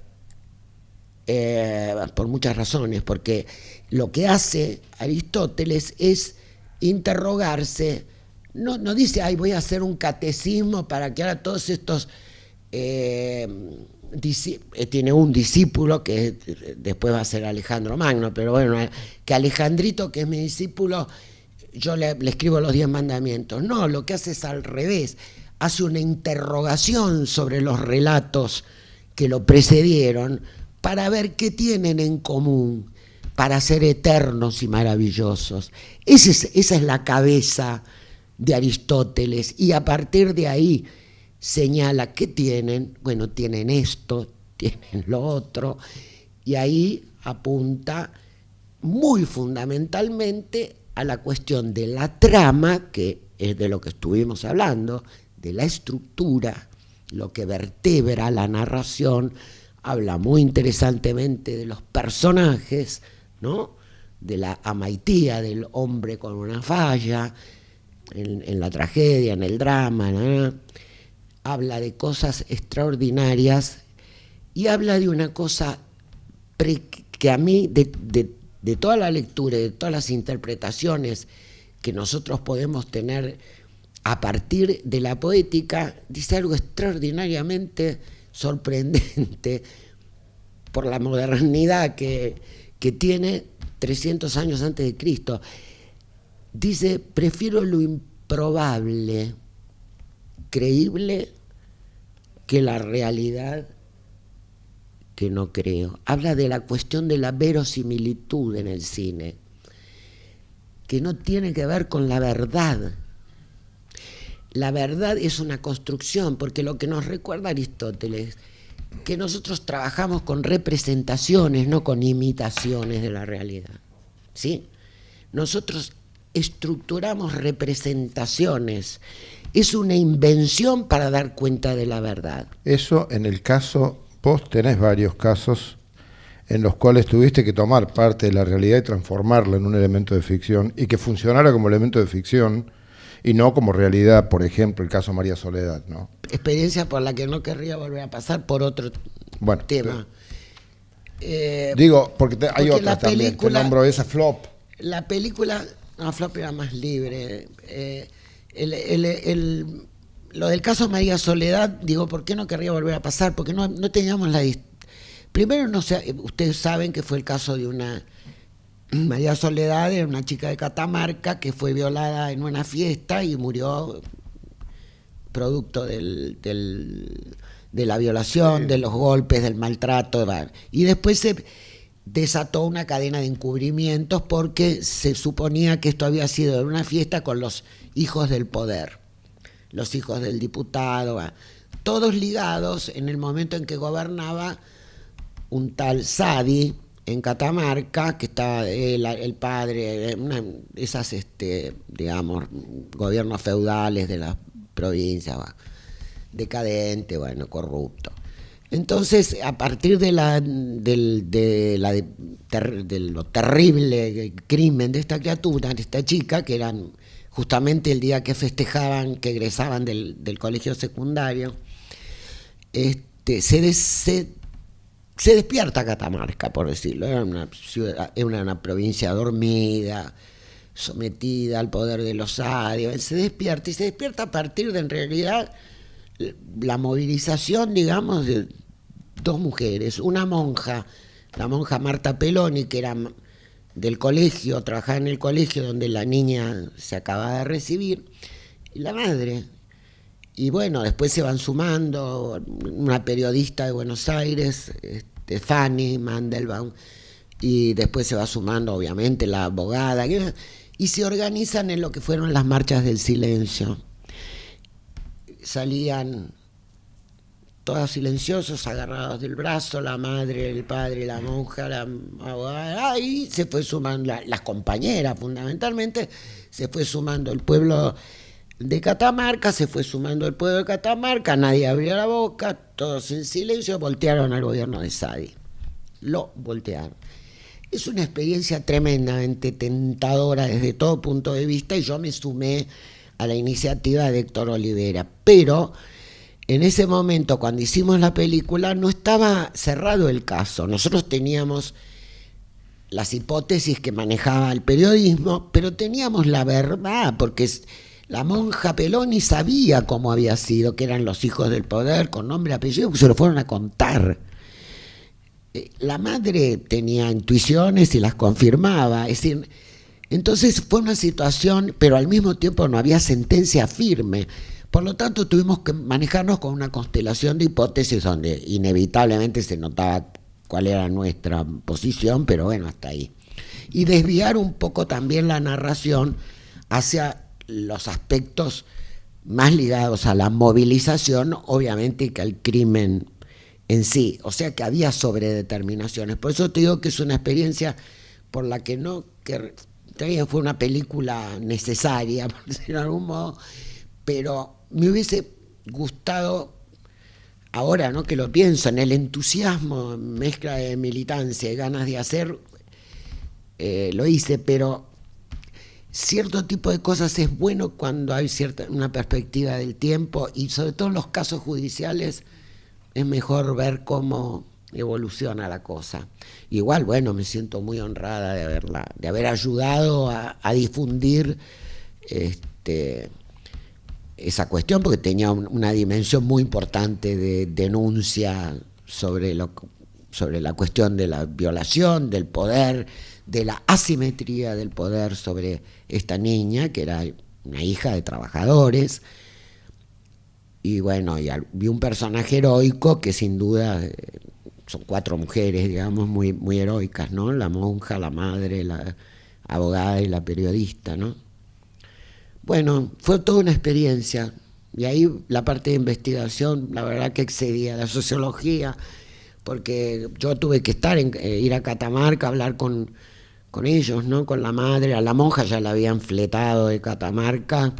por muchas razones, porque lo que hace Aristóteles es interrogarse. No dice, ay, voy a hacer un catecismo para que ahora todos estos... tiene un discípulo que después va a ser Alejandro Magno, pero bueno, que Alejandrito, que es mi discípulo, yo le escribo los 10 mandamientos. No, lo que hace es al revés, hace una interrogación sobre los relatos que lo precedieron para ver qué tienen en común, para ser eternos y maravillosos. Esa es la cabeza de Aristóteles, y a partir de ahí señala que tienen, bueno, tienen esto, tienen lo otro, y ahí apunta muy fundamentalmente a la cuestión de la trama, que es de lo que estuvimos hablando, de la estructura, lo que vertebra la narración. Habla muy interesantemente de los personajes, ¿no? De la amaitía del hombre con una falla, en la tragedia, en el drama, ¿no? Habla de cosas extraordinarias y habla de una cosa que a mí, de toda la lectura y de todas las interpretaciones que nosotros podemos tener a partir de la poética, dice algo extraordinariamente sorprendente por la modernidad que tiene 300 años antes de Cristo. Dice, prefiero lo improbable, creíble, que la realidad que no creo. Habla de la cuestión de la verosimilitud en el cine, que no tiene que ver con la verdad. La verdad es una construcción, porque lo que nos recuerda Aristóteles, que nosotros trabajamos con representaciones, no con imitaciones de la realidad, ¿sí? Nosotros estructuramos representaciones, es una invención para dar cuenta de la verdad. Eso en el caso, vos tenés varios casos en los cuales tuviste que tomar parte de la realidad y transformarla en un elemento de ficción, y que funcionara como elemento de ficción y no como realidad. Por ejemplo, el caso María Soledad, ¿no? Experiencia por la que no querría volver a pasar por otro tema. Digo, porque hay otras también, te nombro esa Flop. La película, no, Flop era más libre. Lo del caso María Soledad, digo, ¿por qué no querría volver a pasar? Porque no teníamos la... Primero, no sé, ustedes saben que fue el caso de una... María Soledad era una chica de Catamarca que fue violada en una fiesta y murió producto de la violación, de los golpes, del maltrato. Y después se desató una cadena de encubrimientos porque se suponía que esto había sido en una fiesta con los hijos del poder, los hijos del diputado, todos ligados en el momento en que gobernaba un tal Sadi en Catamarca, que estaba el padre, esas, digamos, gobiernos feudales de las provincias, decadente, bueno, corrupto. Entonces, a partir de lo terrible crimen de esta criatura, de esta chica, que eran justamente el día que festejaban, que egresaban del colegio secundario, se despierta Catamarca, por decirlo. Era una provincia dormida, sometida al poder de los adios. Se despierta a partir de, en realidad, la movilización, digamos, de dos mujeres. Una monja, la monja Marta Peloni, que era del colegio, trabajaba en el colegio donde la niña se acaba de recibir, y la madre. Y bueno, después se van sumando una periodista de Buenos Aires, Fanny Mandelbaum, y después se va sumando obviamente la abogada, y se organizan en lo que fueron las marchas del silencio. Salían todos silenciosos, agarrados del brazo, la madre, el padre, la monja, la abogada, y se fue sumando, las compañeras fundamentalmente, se fue sumando el pueblo de Catamarca, se fue sumando el pueblo de Catamarca, nadie abrió la boca, todos en silencio, voltearon al gobierno de Saadi. Lo voltearon. Es una experiencia tremendamente tentadora desde todo punto de vista, y yo me sumé a la iniciativa de Héctor Olivera, pero en ese momento, cuando hicimos la película, no estaba cerrado el caso. Nosotros teníamos las hipótesis que manejaba el periodismo, pero teníamos la verdad, porque la monja Peloni sabía cómo había sido, que eran los hijos del poder, con nombre y apellido, pues se lo fueron a contar. La madre tenía intuiciones y las confirmaba, es decir, entonces fue una situación, pero al mismo tiempo no había sentencia firme. Por lo tanto, tuvimos que manejarnos con una constelación de hipótesis donde inevitablemente se notaba cuál era nuestra posición, pero bueno, hasta ahí. Y desviar un poco también la narración hacia los aspectos más ligados a la movilización, obviamente, que al crimen en sí. O sea que había sobredeterminaciones. Por eso te digo que es una experiencia por la que no, que también fue una película necesaria, por decirlo de algún modo, pero me hubiese gustado, ahora ¿no? que lo pienso, en el entusiasmo, mezcla de militancia y ganas de hacer, lo hice, pero cierto tipo de cosas es bueno cuando hay una perspectiva del tiempo, y sobre todo en los casos judiciales es mejor ver cómo evoluciona la cosa. Igual, bueno, me siento muy honrada de haber ayudado a difundir esa cuestión, porque tenía una dimensión muy importante de denuncia sobre la cuestión de la violación del poder, de la asimetría del poder sobre esta niña, que era una hija de trabajadores, y bueno, y un personaje heroico que sin duda son 4 mujeres, digamos, muy, muy heroicas, ¿no? La monja, la madre, la abogada y la periodista, ¿no? Bueno, fue toda una experiencia, y ahí la parte de investigación, la verdad que excedía la sociología, porque yo tuve que ir a Catamarca a hablar con ellos, ¿no? Con la madre, a la monja ya la habían fletado de Catamarca,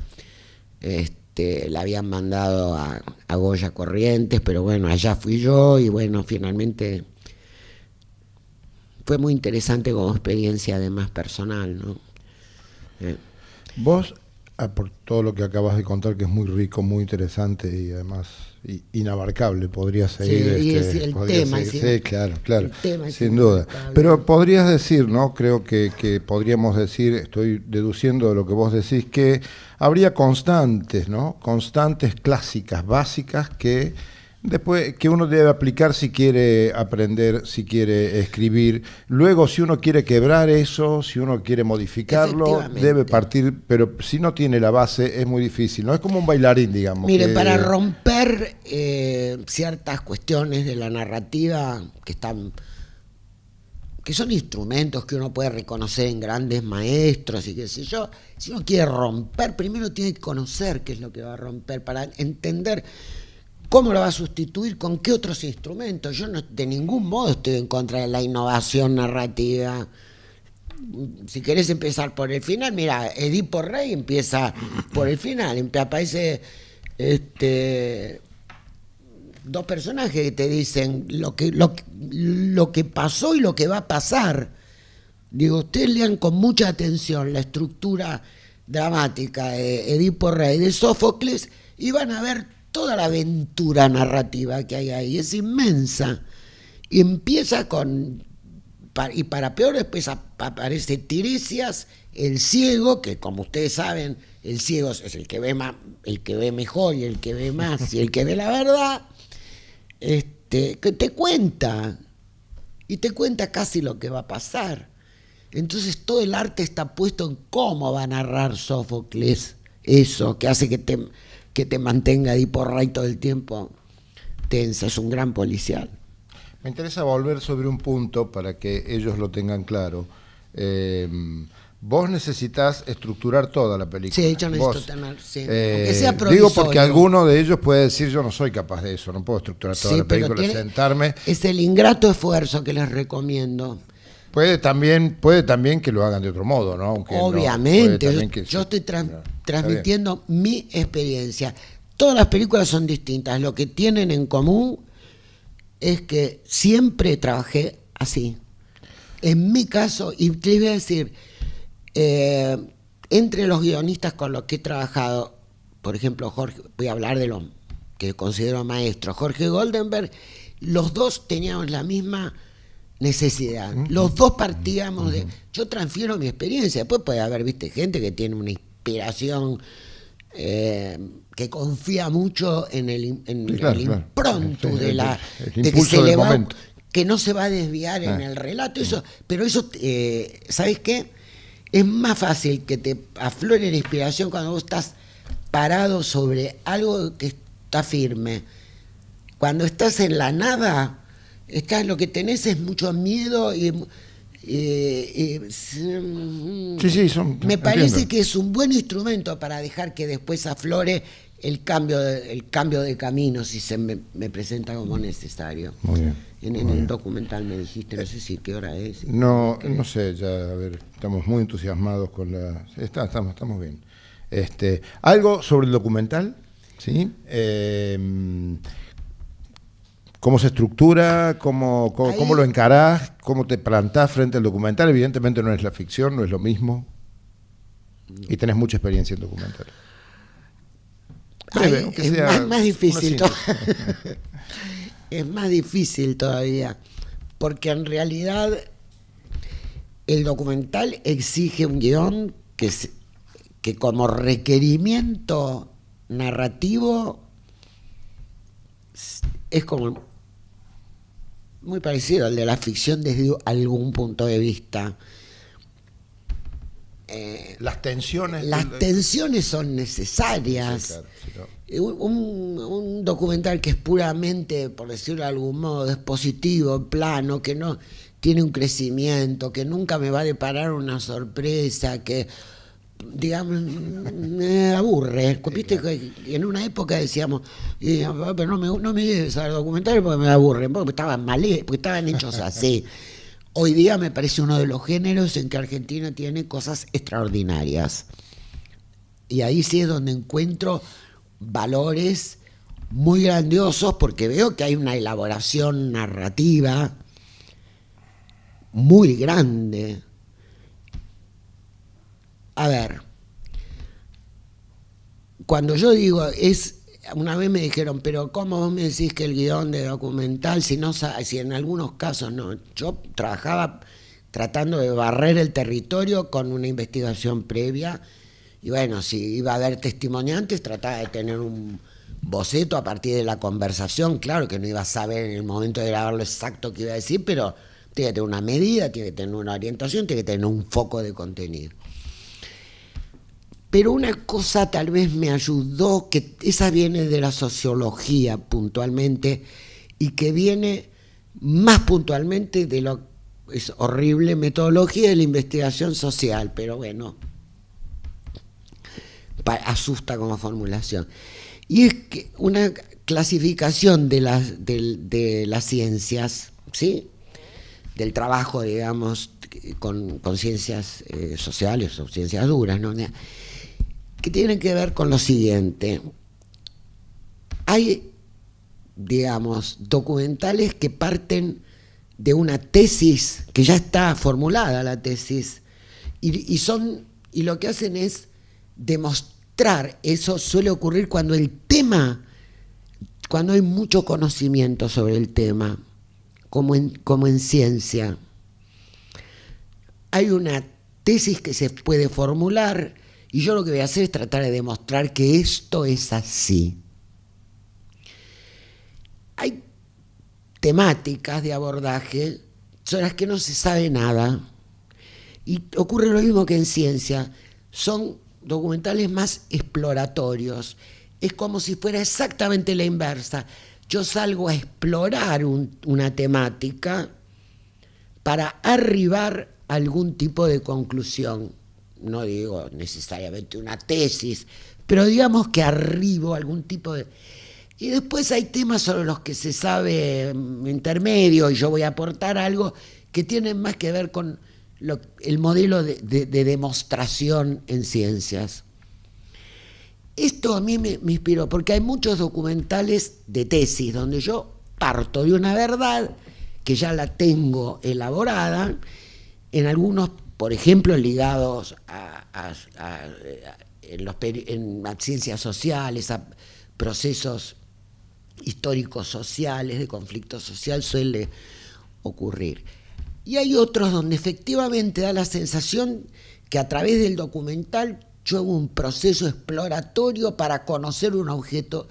la habían mandado a Goya Corrientes, pero bueno, allá fui yo, y bueno, finalmente fue muy interesante como experiencia además personal, ¿no? Vos, por todo lo que acabas de contar, que es muy rico, muy interesante y además inabarcable, podría seguir. Sí, es el tema. Sí, claro, sin duda. Pero podrías decir, ¿no? Creo que podríamos decir, estoy deduciendo de lo que vos decís, que habría constantes, ¿no? Constantes clásicas, básicas, que después que uno debe aplicar si quiere aprender, si quiere escribir. Luego, si uno quiere quebrar eso, si uno quiere modificarlo, debe partir, pero si no tiene la base es muy difícil, ¿no? Es como un bailarín, digamos. Mire, para romper ciertas cuestiones de la narrativa que son instrumentos que uno puede reconocer en grandes maestros y qué sé yo, si uno quiere romper, primero tiene que conocer qué es lo que va a romper para entender cómo lo va a sustituir, con qué otros instrumentos. Yo de ningún modo estoy en contra de la innovación narrativa. Si querés empezar por el final, mira, Edipo Rey empieza por el final, aparece 2 personajes que te dicen lo que pasó y lo que va a pasar. Digo, ustedes lean con mucha atención la estructura dramática de Edipo Rey, de Sófocles, y van a ver toda la aventura narrativa que hay ahí. Es inmensa. Y empieza y para peor, después aparece Tiresias, el ciego, que como ustedes saben, el ciego es el que ve más, el que ve mejor y el que ve más y el que ve la verdad, que te cuenta, y te cuenta casi lo que va a pasar. Entonces todo el arte está puesto en cómo va a narrar Sófocles eso, que hace que te mantenga Edipo Rey todo el tiempo tensa. Es un gran policial. Me interesa volver sobre un punto para que ellos lo tengan claro. Vos necesitas estructurar toda la película. Sí, yo necesito Vos, tener, sí. Aunque sea provisorio. digo porque alguno de ellos puede decir, yo no soy capaz de eso, no puedo estructurar toda Sí, la película, pero sentarme. es el ingrato esfuerzo que les recomiendo. Puede también que lo hagan de otro modo, ¿no? Aunque Obviamente, no, yo estoy no, transmitiendo mi experiencia. Todas las películas son distintas. Lo que tienen en común es que siempre trabajé así. En mi caso, y les voy a decir, entre los guionistas con los que he trabajado, por ejemplo, Jorge, voy a hablar de los que considero maestros, Jorge Goldenberg, los dos teníamos la misma necesidad. Los dos partíamos de... Yo transfiero mi experiencia. Después puede haber, gente que tiene una inspiración, que confía mucho en el impronto sí, de que se le va, que no se va a desviar en el relato. Pero eso, ¿sabes qué? Es más fácil que te aflore la inspiración cuando vos estás parado sobre algo que está firme. Cuando estás en la nada, lo que tenés es mucho miedo me parece que es un buen instrumento para dejar que después aflore el cambio de camino, si se me presenta como necesario. Muy bien. En el documental me dijiste, no sé si qué hora es. No sé, ya, a ver, estamos muy entusiasmados con la... Estamos bien. Algo sobre el documental, ¿sí? ¿Cómo se estructura? ¿Cómo lo encarás? ¿Cómo te plantás frente al documental? Evidentemente no es la ficción, no es lo mismo. Y tenés mucha experiencia en documental. Breve, aunque sea más difícil. Es más difícil todavía. Porque en realidad el documental exige un guión que como requerimiento narrativo es como muy parecido al de la ficción desde algún punto de vista. Las tensiones son necesarias. Sí, claro, sí, claro. Un documental que es puramente, por decirlo de algún modo, expositivo, plano, que no tiene un crecimiento, que nunca me va a deparar una sorpresa, que digamos me aburre. Viste que en una época decíamos, pero no me lleves a ver documentales porque me aburren, porque estaban hechos así. Hoy día me parece uno de los géneros en que Argentina tiene cosas extraordinarias. Y ahí sí es donde encuentro valores muy grandiosos, porque veo que hay una elaboración narrativa muy grande. A ver, cuando yo digo, una vez me dijeron, pero ¿cómo vos me decís que el guión de documental, si en algunos casos no? Yo trabajaba tratando de barrer el territorio con una investigación previa, y bueno, si iba a haber testimoniantes, trataba de tener un boceto a partir de la conversación. Claro que no iba a saber en el momento de grabar lo exacto que iba a decir, pero tiene que tener una medida, tiene que tener una orientación, tiene que tener un foco de contenido. Pero una cosa tal vez me ayudó, que esa viene de la sociología puntualmente, y que viene más puntualmente de lo es horrible metodología de la investigación social, pero bueno, asusta como formulación. Y es que una clasificación de las ciencias, ¿sí? Del trabajo, digamos, con ciencias sociales o ciencias duras, ¿no? Que tienen que ver con lo siguiente. Hay, digamos, documentales que parten de una tesis, que ya está formulada la tesis, y lo que hacen es demostrar. Eso suele ocurrir cuando hay mucho conocimiento sobre el tema, como en ciencia. Hay una tesis que se puede formular, y yo lo que voy a hacer es tratar de demostrar que esto es así. Hay temáticas de abordaje sobre las que no se sabe nada, y ocurre lo mismo que en ciencia. Son documentales más exploratorios. Es como si fuera exactamente la inversa. yo salgo a explorar una temática para arribar a algún tipo de conclusión. No digo necesariamente una tesis, pero digamos que arribo a algún tipo de... Y después hay temas sobre los que se sabe intermedio, y yo voy a aportar algo que tienen más que ver con el modelo de demostración en ciencias. Esto a mí me inspiró, porque hay muchos documentales de tesis donde yo parto de una verdad que ya la tengo elaborada, en algunos, por ejemplo, ligados en las ciencias sociales, a procesos históricos sociales, de conflicto social, suele ocurrir. Y hay otros donde efectivamente da la sensación que a través del documental yo hago un proceso exploratorio para conocer un objeto,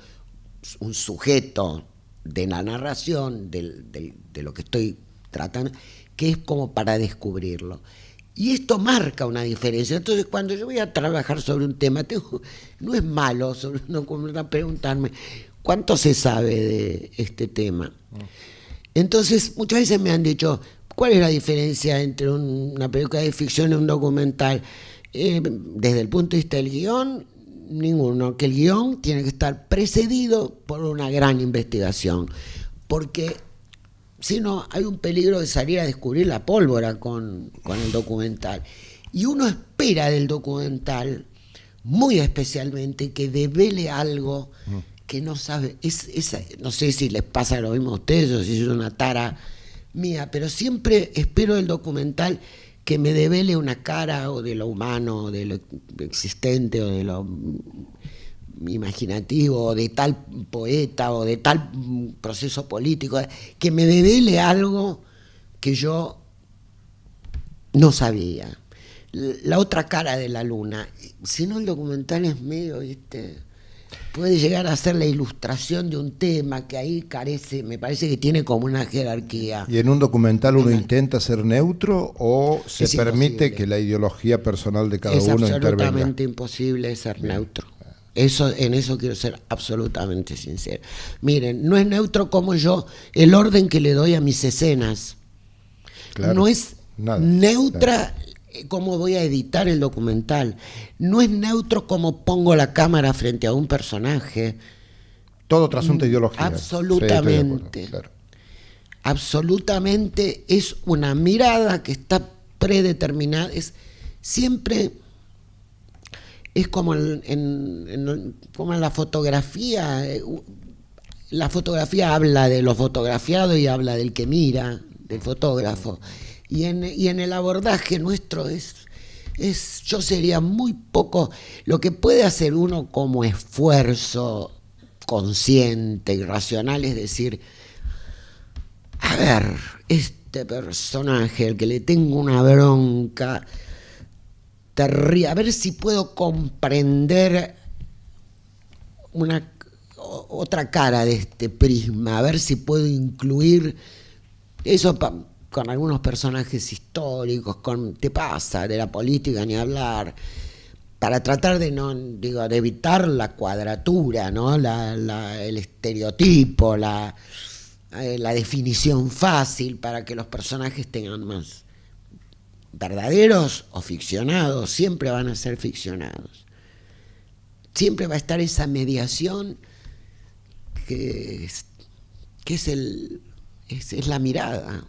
un sujeto de la narración, de lo que estoy tratando, que es como para descubrirlo. Y esto marca una diferencia. Entonces, cuando yo voy a trabajar sobre un tema, no es malo sobre un documental preguntarme cuánto se sabe de este tema. Entonces, muchas veces me han dicho, ¿cuál es la diferencia entre una película de ficción y un documental? Desde el punto de vista del guión, ninguno. Que el guión tiene que estar precedido por una gran investigación, porque si no hay un peligro de salir a descubrir la pólvora con el documental. Y uno espera del documental, muy especialmente, que devele algo que no sabe. No sé si les pasa lo mismo a ustedes o si es una tara mía, pero siempre espero del documental que me devele una cara o de lo humano, o de lo existente, o de lo imaginativo, o de tal poeta, o de tal proceso político, que me devele algo que yo no sabía. La otra cara de la luna. Si no, el documental es medio, puede llegar a ser la ilustración de un tema que ahí carece, me parece que tiene como una jerarquía. ¿Y en un documental uno intenta ser neutro o se permite imposible que la ideología personal de cada uno intervenga? Es absolutamente imposible ser neutro. En eso quiero ser absolutamente sincero. Miren, no es neutro como yo el orden que le doy a mis escenas. Claro, no es neutra. Claro. Cómo voy a editar el documental. No es neutro como pongo la cámara frente a un personaje. Todo trasunto de ideología. Absolutamente. Sí, claro. Absolutamente es una mirada que está predeterminada. Siempre es como como en la fotografía. La fotografía habla de lo fotografiado y habla del que mira, del fotógrafo. Y en el abordaje nuestro yo sería muy poco. Lo que puede hacer uno como esfuerzo consciente y racional es decir, a ver, este personaje, al que le tengo una bronca terrible, a ver si puedo comprender otra cara de este prisma, a ver si puedo incluir eso con algunos personajes históricos, te pasa, de la política ni hablar, para tratar de de evitar la cuadratura, ¿no? El estereotipo, la definición fácil, para que los personajes tengan más. Verdaderos o ficcionados, siempre van a ser ficcionados. Siempre va a estar esa mediación que es la mirada.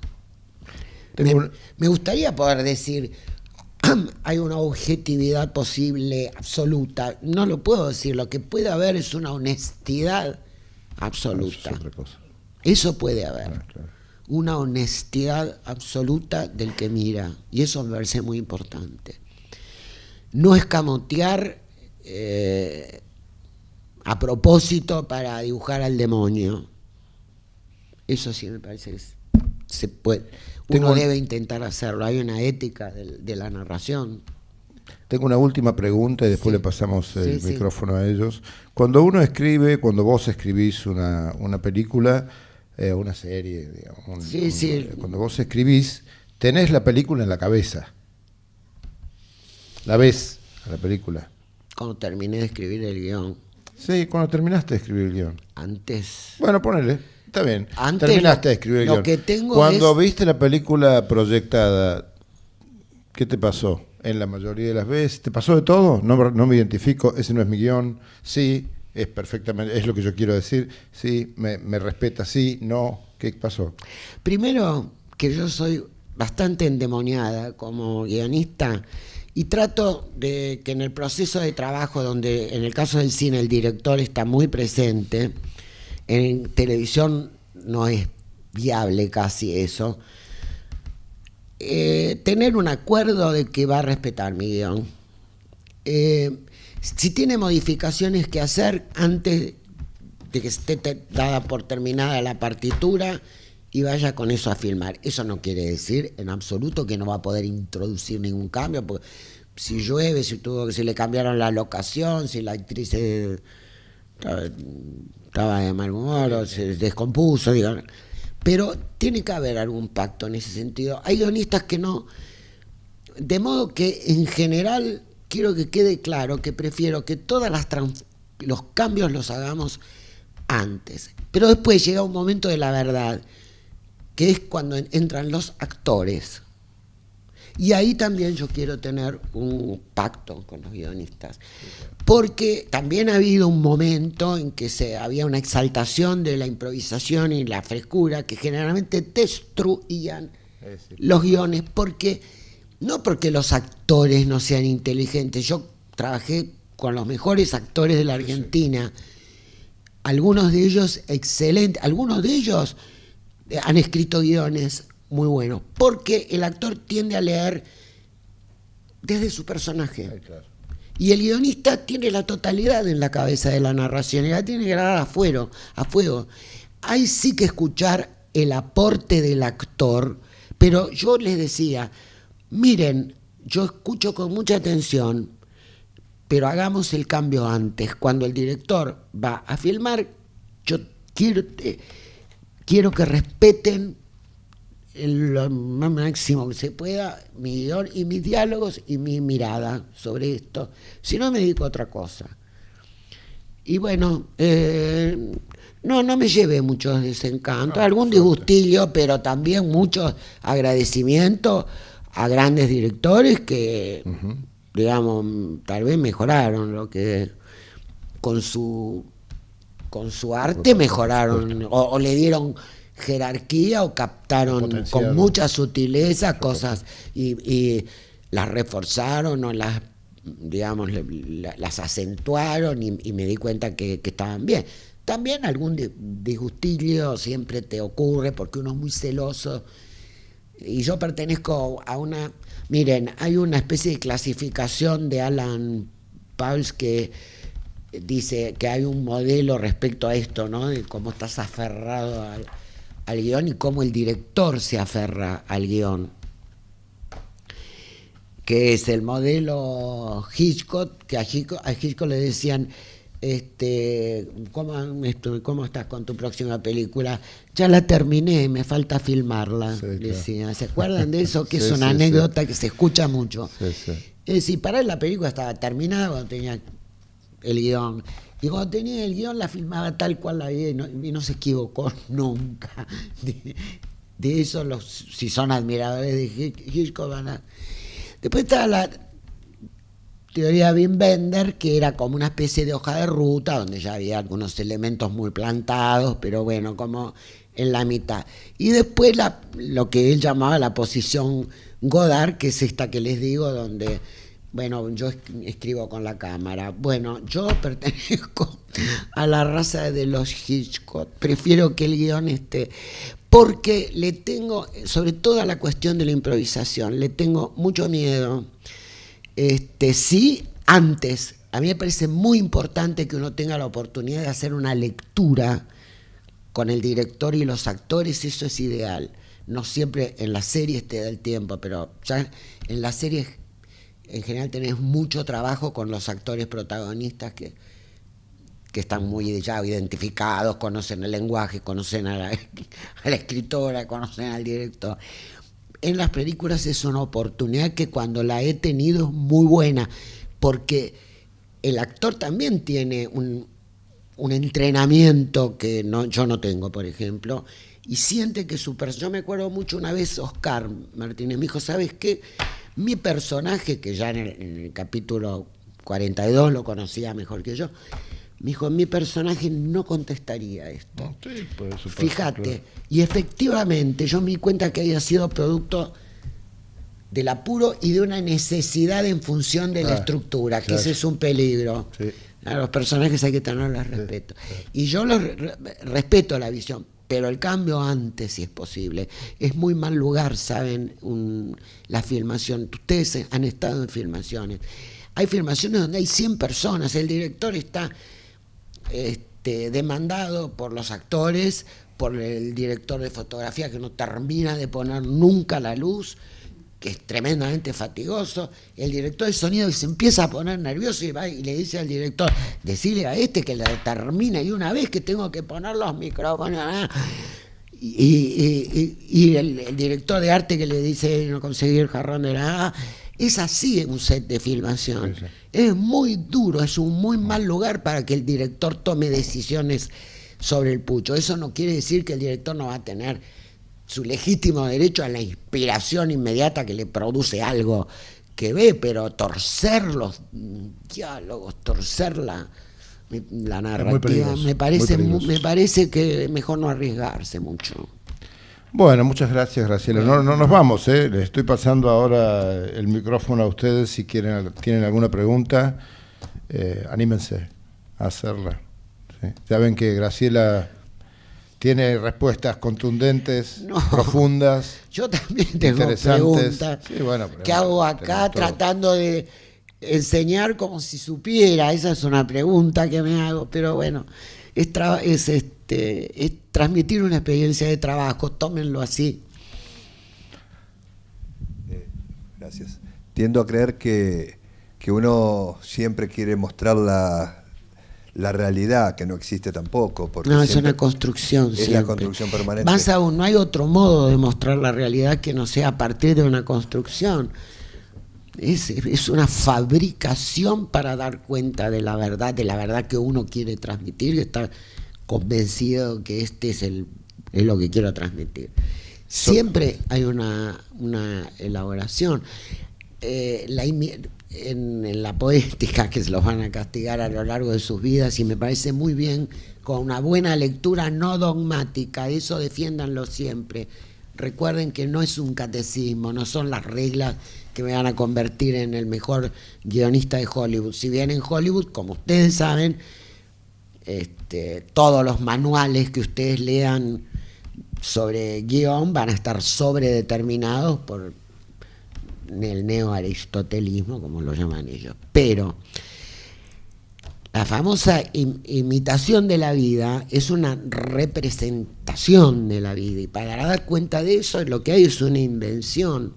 Me gustaría poder decir, hay una objetividad posible absoluta. No lo puedo decir. Lo que puede haber es una honestidad absoluta. Eso puede haber. Claro. Una honestidad absoluta del que mira. Y eso me parece muy importante. No escamotear a propósito para dibujar al demonio. Eso sí me parece que se puede. Uno debe intentar hacerlo. Hay una ética de la narración. Tengo una última pregunta y después le pasamos el micrófono a ellos. Cuando uno escribe, cuando vos escribís una película, una serie, digamos, cuando vos escribís, tenés la película en la cabeza. La ves a la película. Cuando terminé de escribir el guión. Sí, cuando terminaste de escribir el guión. Antes. Bueno, ponele. Está bien. Antes Terminaste de escribir el lo guión. que tengo Cuando es- viste la película proyectada, ¿qué te pasó? En la mayoría de las veces, ¿te pasó de todo? No me identifico, ese no es mi guión. Sí, es perfectamente, es lo que yo quiero decir. Sí, me respeta, sí, no. ¿Qué pasó? Primero, que yo soy bastante endemoniada como guionista y trato de que en el proceso de trabajo, donde en el caso del cine el director está muy presente, en televisión no es viable casi eso, tener un acuerdo de que va a respetar mi guión. Si tiene modificaciones que hacer antes de que esté dada por terminada la partitura y vaya con eso a filmar. Eso no quiere decir en absoluto que no va a poder introducir ningún cambio, porque si llueve, si le cambiaron la locación, si la actriz estaba de mal humor o se descompuso, digamos. Pero tiene que haber algún pacto en ese sentido. Hay guionistas que no. De modo que en general quiero que quede claro que prefiero que todas los cambios los hagamos antes. Pero después llega un momento de la verdad, que es cuando entran los actores. Y ahí también yo quiero tener un pacto con los guionistas. Porque también ha habido un momento en que había una exaltación de la improvisación y la frescura que generalmente destruían los guiones, no porque los actores no sean inteligentes. Yo trabajé con los mejores actores de la Argentina, algunos de ellos excelentes, algunos de ellos han escrito guiones muy buenos, porque el actor tiende a leer desde su personaje. Y el guionista tiene la totalidad en la cabeza de la narración y la tiene grabada a fuego. Hay sí que escuchar el aporte del actor, pero yo les decía, miren, yo escucho con mucha atención, pero hagamos el cambio antes. Cuando el director va a filmar, yo quiero que respeten lo máximo que se pueda mi guión y mis diálogos y mi mirada sobre esto. Si no, me dedico a otra cosa. Y bueno, no me llevé muchos desencantos, algún disgustillo, pero también muchos agradecimientos a grandes directores que, digamos, tal vez mejoraron lo que con su arte mejoraron o le dieron jerarquía o captaron con mucha sutileza cosas y las reforzaron o las, digamos, las acentuaron y me di cuenta que estaban bien. También algún disgustillo siempre te ocurre porque uno es muy celoso y yo pertenezco a una... Miren, hay una especie de clasificación de Alan Pauls que dice que hay un modelo respecto a esto, ¿no? De cómo estás aferrado al guión y cómo el director se aferra al guión, que es el modelo Hitchcock, que a Hitchcock le decían, ¿cómo estás con tu próxima película? Ya la terminé, me falta filmarla, sí, decía. Claro. ¿Se acuerdan de eso? Que sí, es una anécdota que se escucha mucho. Sí. Es decir, para él la película estaba terminada cuando tenía el guión. Y cuando tenía el guión la filmaba tal cual la vi y no se equivocó nunca. De eso, si son admiradores de Hitchcock van a... Después estaba la teoría Wim Wenders, que era como una especie de hoja de ruta, donde ya había algunos elementos muy plantados, pero bueno, como en la mitad. Y después lo que él llamaba la posición Godard, que es esta que les digo, donde... Bueno, yo escribo con la cámara. Bueno, yo pertenezco a la raza de los Hitchcock. Prefiero que el guión esté... Porque le tengo, sobre todo a la cuestión de la improvisación, le tengo mucho miedo. Sí, antes. A mí me parece muy importante que uno tenga la oportunidad de hacer una lectura con el director y los actores. Eso es ideal. No siempre en las series te da el tiempo, pero ya en las series... En general tenés mucho trabajo con los actores protagonistas que están muy ya identificados, conocen el lenguaje, conocen a la escritora, conocen al director. En las películas es una oportunidad que cuando la he tenido es muy buena, porque el actor también tiene un entrenamiento que yo no tengo, por ejemplo, y siente que yo me acuerdo mucho una vez, Oscar Martínez me dijo, ¿sabes qué? Mi personaje, que ya en el capítulo 42 lo conocía mejor que yo, me dijo, mi personaje no contestaría esto. Sí, por supuesto, Fíjate, claro. y efectivamente yo me di cuenta que había sido producto del apuro y de una necesidad en función de la estructura, que claro. ese es un peligro. Sí. A los personajes hay que tenerles respeto. Sí. Y yo respeto la visión, pero el cambio antes, si es posible. Es muy mal lugar, ¿saben? La filmación. Ustedes han estado en filmaciones. Hay filmaciones donde hay 100 personas, el director está demandado por los actores, por el director de fotografía que no termina de poner nunca la luz, que es tremendamente fatigoso, el director de sonido que se empieza a poner nervioso y va y le dice al director, decirle a que la termine, y una vez que tengo que poner los micrófonos, y el director de arte que le dice no conseguí el jarrón de la... Es así un set de filmación. Sí, sí. Es muy duro, es un muy mal lugar para que el director tome decisiones sobre el pucho. Eso no quiere decir que el director no va a tener su legítimo derecho a la inspiración inmediata que le produce algo que ve, pero torcer los diálogos, torcer la narrativa, me parece que mejor no arriesgarse mucho. Bueno, muchas gracias, Graciela. No nos vamos, ¿eh? Les estoy pasando ahora el micrófono a ustedes. Si tienen alguna pregunta, anímense a hacerla. ¿Sí? Ya ven que Graciela tiene respuestas contundentes, profundas. Yo también tengo interesantes. preguntas. Sí, bueno, ¿Qué hago acá tratando de enseñar como si supiera? Esa es una pregunta que me hago, pero bueno, es transmitir una experiencia de trabajo, tómenlo así. Gracias. Tiendo a creer que uno siempre quiere mostrar la realidad, que no existe tampoco. Porque no, es una construcción. Es siempre. la construcción permanente. Más aún, no hay otro modo de mostrar la realidad que no sea a partir de una construcción. Es una fabricación para dar cuenta de la verdad que uno quiere transmitir, que está convencido que es lo que quiero transmitir. Siempre hay una elaboración. En la poética, que se los van a castigar a lo largo de sus vidas, y me parece muy bien, con una buena lectura no dogmática, eso defiéndanlo siempre. Recuerden que no es un catecismo, no son las reglas que me van a convertir en el mejor guionista de Hollywood. Si bien en Hollywood, como ustedes saben, todos los manuales que ustedes lean sobre guión van a estar sobredeterminados por el neoaristotelismo, como lo llaman ellos. Pero la famosa imitación de la vida es una representación de la vida, y para dar cuenta de eso lo que hay es una invención,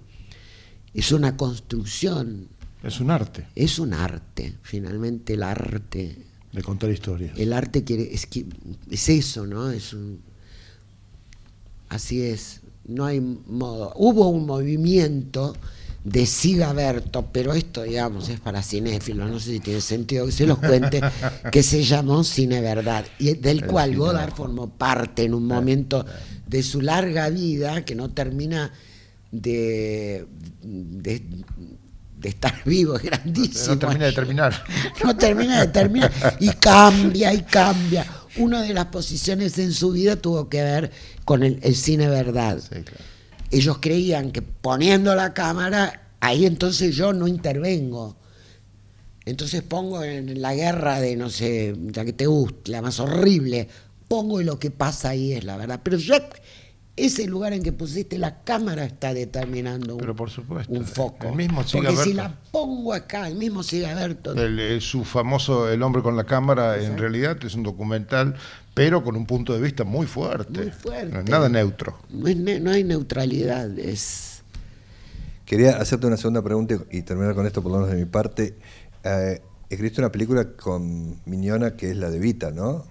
es una construcción. Es un arte. Es un arte, finalmente el arte. De contar historias. El arte es eso, ¿no? Así es, no hay modo. Hubo un movimiento de Sigaberto, pero esto, digamos, es para cinéfilos, no sé si tiene sentido que se los cuente, que se llamó Cine Verdad, y del cual Godard formó parte en un momento de su larga vida que no termina de estar vivo, es grandísimo. No termina de terminar. No termina de terminar, y cambia. Una de las posiciones en su vida tuvo que ver con el cine verdad. Sí, claro. Ellos creían que poniendo la cámara, ahí entonces yo no intervengo. Entonces pongo en la guerra de, no sé, la que te guste, la más horrible, pongo y lo que pasa ahí es la verdad. Pero ya ese lugar en que pusiste la cámara está determinando Pero por supuesto, un foco. el mismo porque Sigaberto, si la pongo acá, el mismo Sigaberto. Su famoso El hombre con la cámara, en realidad es un documental, pero con un punto de vista muy fuerte. Muy fuerte. No es nada neutro. No hay neutralidad. Quería hacerte una segunda pregunta y terminar con esto, por lo menos de mi parte. Escribiste una película con Miñona que es la de Vita, ¿no?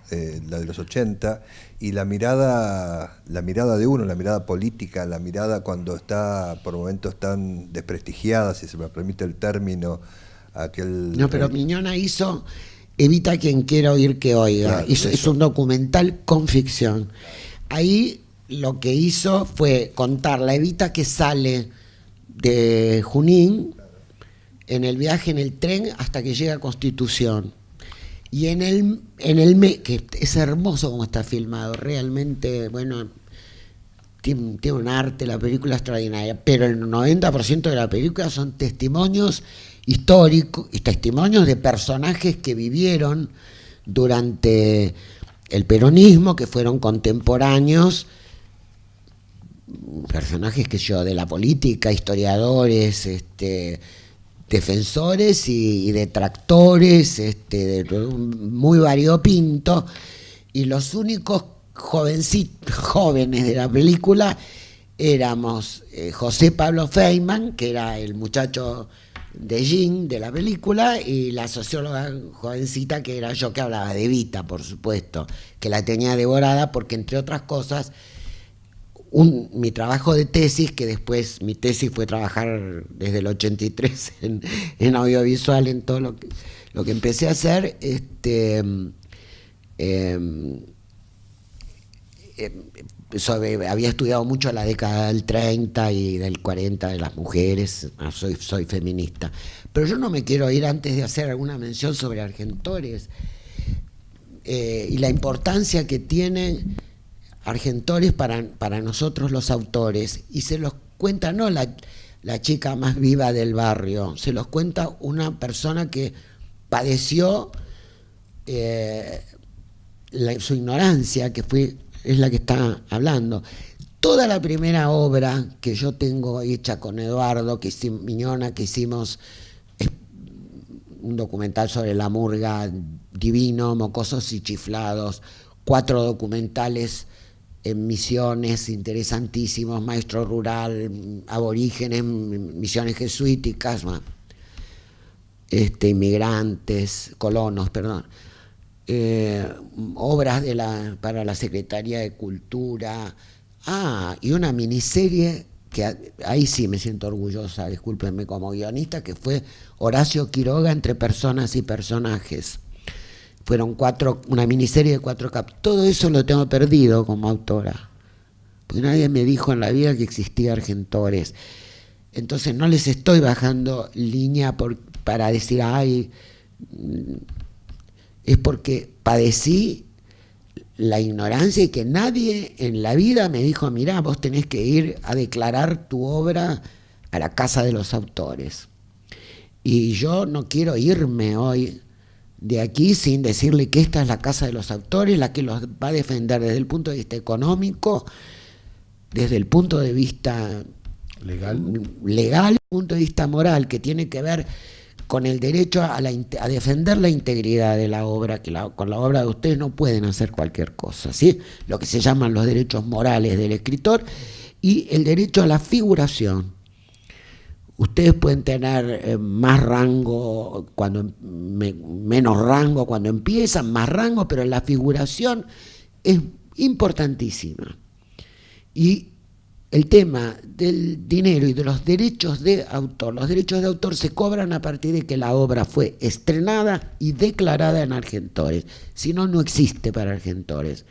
La de los 80, y la mirada de uno, la mirada política, la mirada cuando está por momentos tan desprestigiada, si se me permite el término, No, pero Miñona hizo Evita quien quiera oír que oiga. Claro, Es un documental con ficción. Ahí lo que hizo fue contar la Evita que sale de Junín en el viaje en el tren hasta que llega a Constitución. Y que es hermoso como está filmado, realmente, bueno, tiene un arte, la película extraordinaria, pero el 90% de la película son testimonios históricos y testimonios de personajes que vivieron durante el peronismo, que fueron contemporáneos, personajes de la política, historiadores, defensores y detractores, muy variopinto, y los únicos jóvenes de la película éramos José Pablo Feynman, que era el muchacho de Jean de la película, y la socióloga jovencita que era yo, que hablaba de Evita, por supuesto, que la tenía devorada porque, entre otras cosas, mi trabajo de tesis, que después mi tesis fue trabajar desde el 83 en audiovisual, en todo lo que empecé a hacer, había estudiado mucho la década del 30 y del 40 de las mujeres, soy feminista. Pero yo no me quiero ir antes de hacer alguna mención sobre Argentores y la importancia que tienen Argentores para nosotros los autores, y se los cuenta no la chica más viva del barrio, se los cuenta una persona que padeció su ignorancia, es la que está hablando. Toda la primera obra que yo tengo hecha con Eduardo Miñona, que hicimos un documental sobre la murga divino, Mocosos y Chiflados, 4 documentales en Misiones interesantísimos, Maestro Rural, Aborígenes, Misiones Jesuíticas, inmigrantes, colonos, perdón. Obras para la Secretaría de Cultura, y una miniserie que ahí sí me siento orgullosa, discúlpenme, como guionista, que fue Horacio Quiroga, Entre personas y personajes. Fueron una miniserie de 4 capítulos. Todo eso lo tengo perdido como autora, porque nadie me dijo en la vida que existía Argentores. Entonces no les estoy bajando línea para decir, es porque padecí la ignorancia y que nadie en la vida me dijo, mirá, vos tenés que ir a declarar tu obra a la Casa de los Autores. Y yo no quiero irme hoy de aquí sin decirle que esta es la Casa de los Autores, la que los va a defender desde el punto de vista económico, desde el punto de vista legal, punto de vista moral, que tiene que ver con el derecho a defender la integridad de la obra, que con la obra de ustedes no pueden hacer cualquier cosa, ¿sí? Lo que se llaman los derechos morales del escritor, y el derecho a la figuración. Ustedes pueden tener más rango, menos rango cuando empiezan, más rango, pero la figuración es importantísima. Y el tema del dinero y de los derechos de autor. Los derechos de autor se cobran a partir de que la obra fue estrenada y declarada en Argentores. Si no, no existe para Argentores.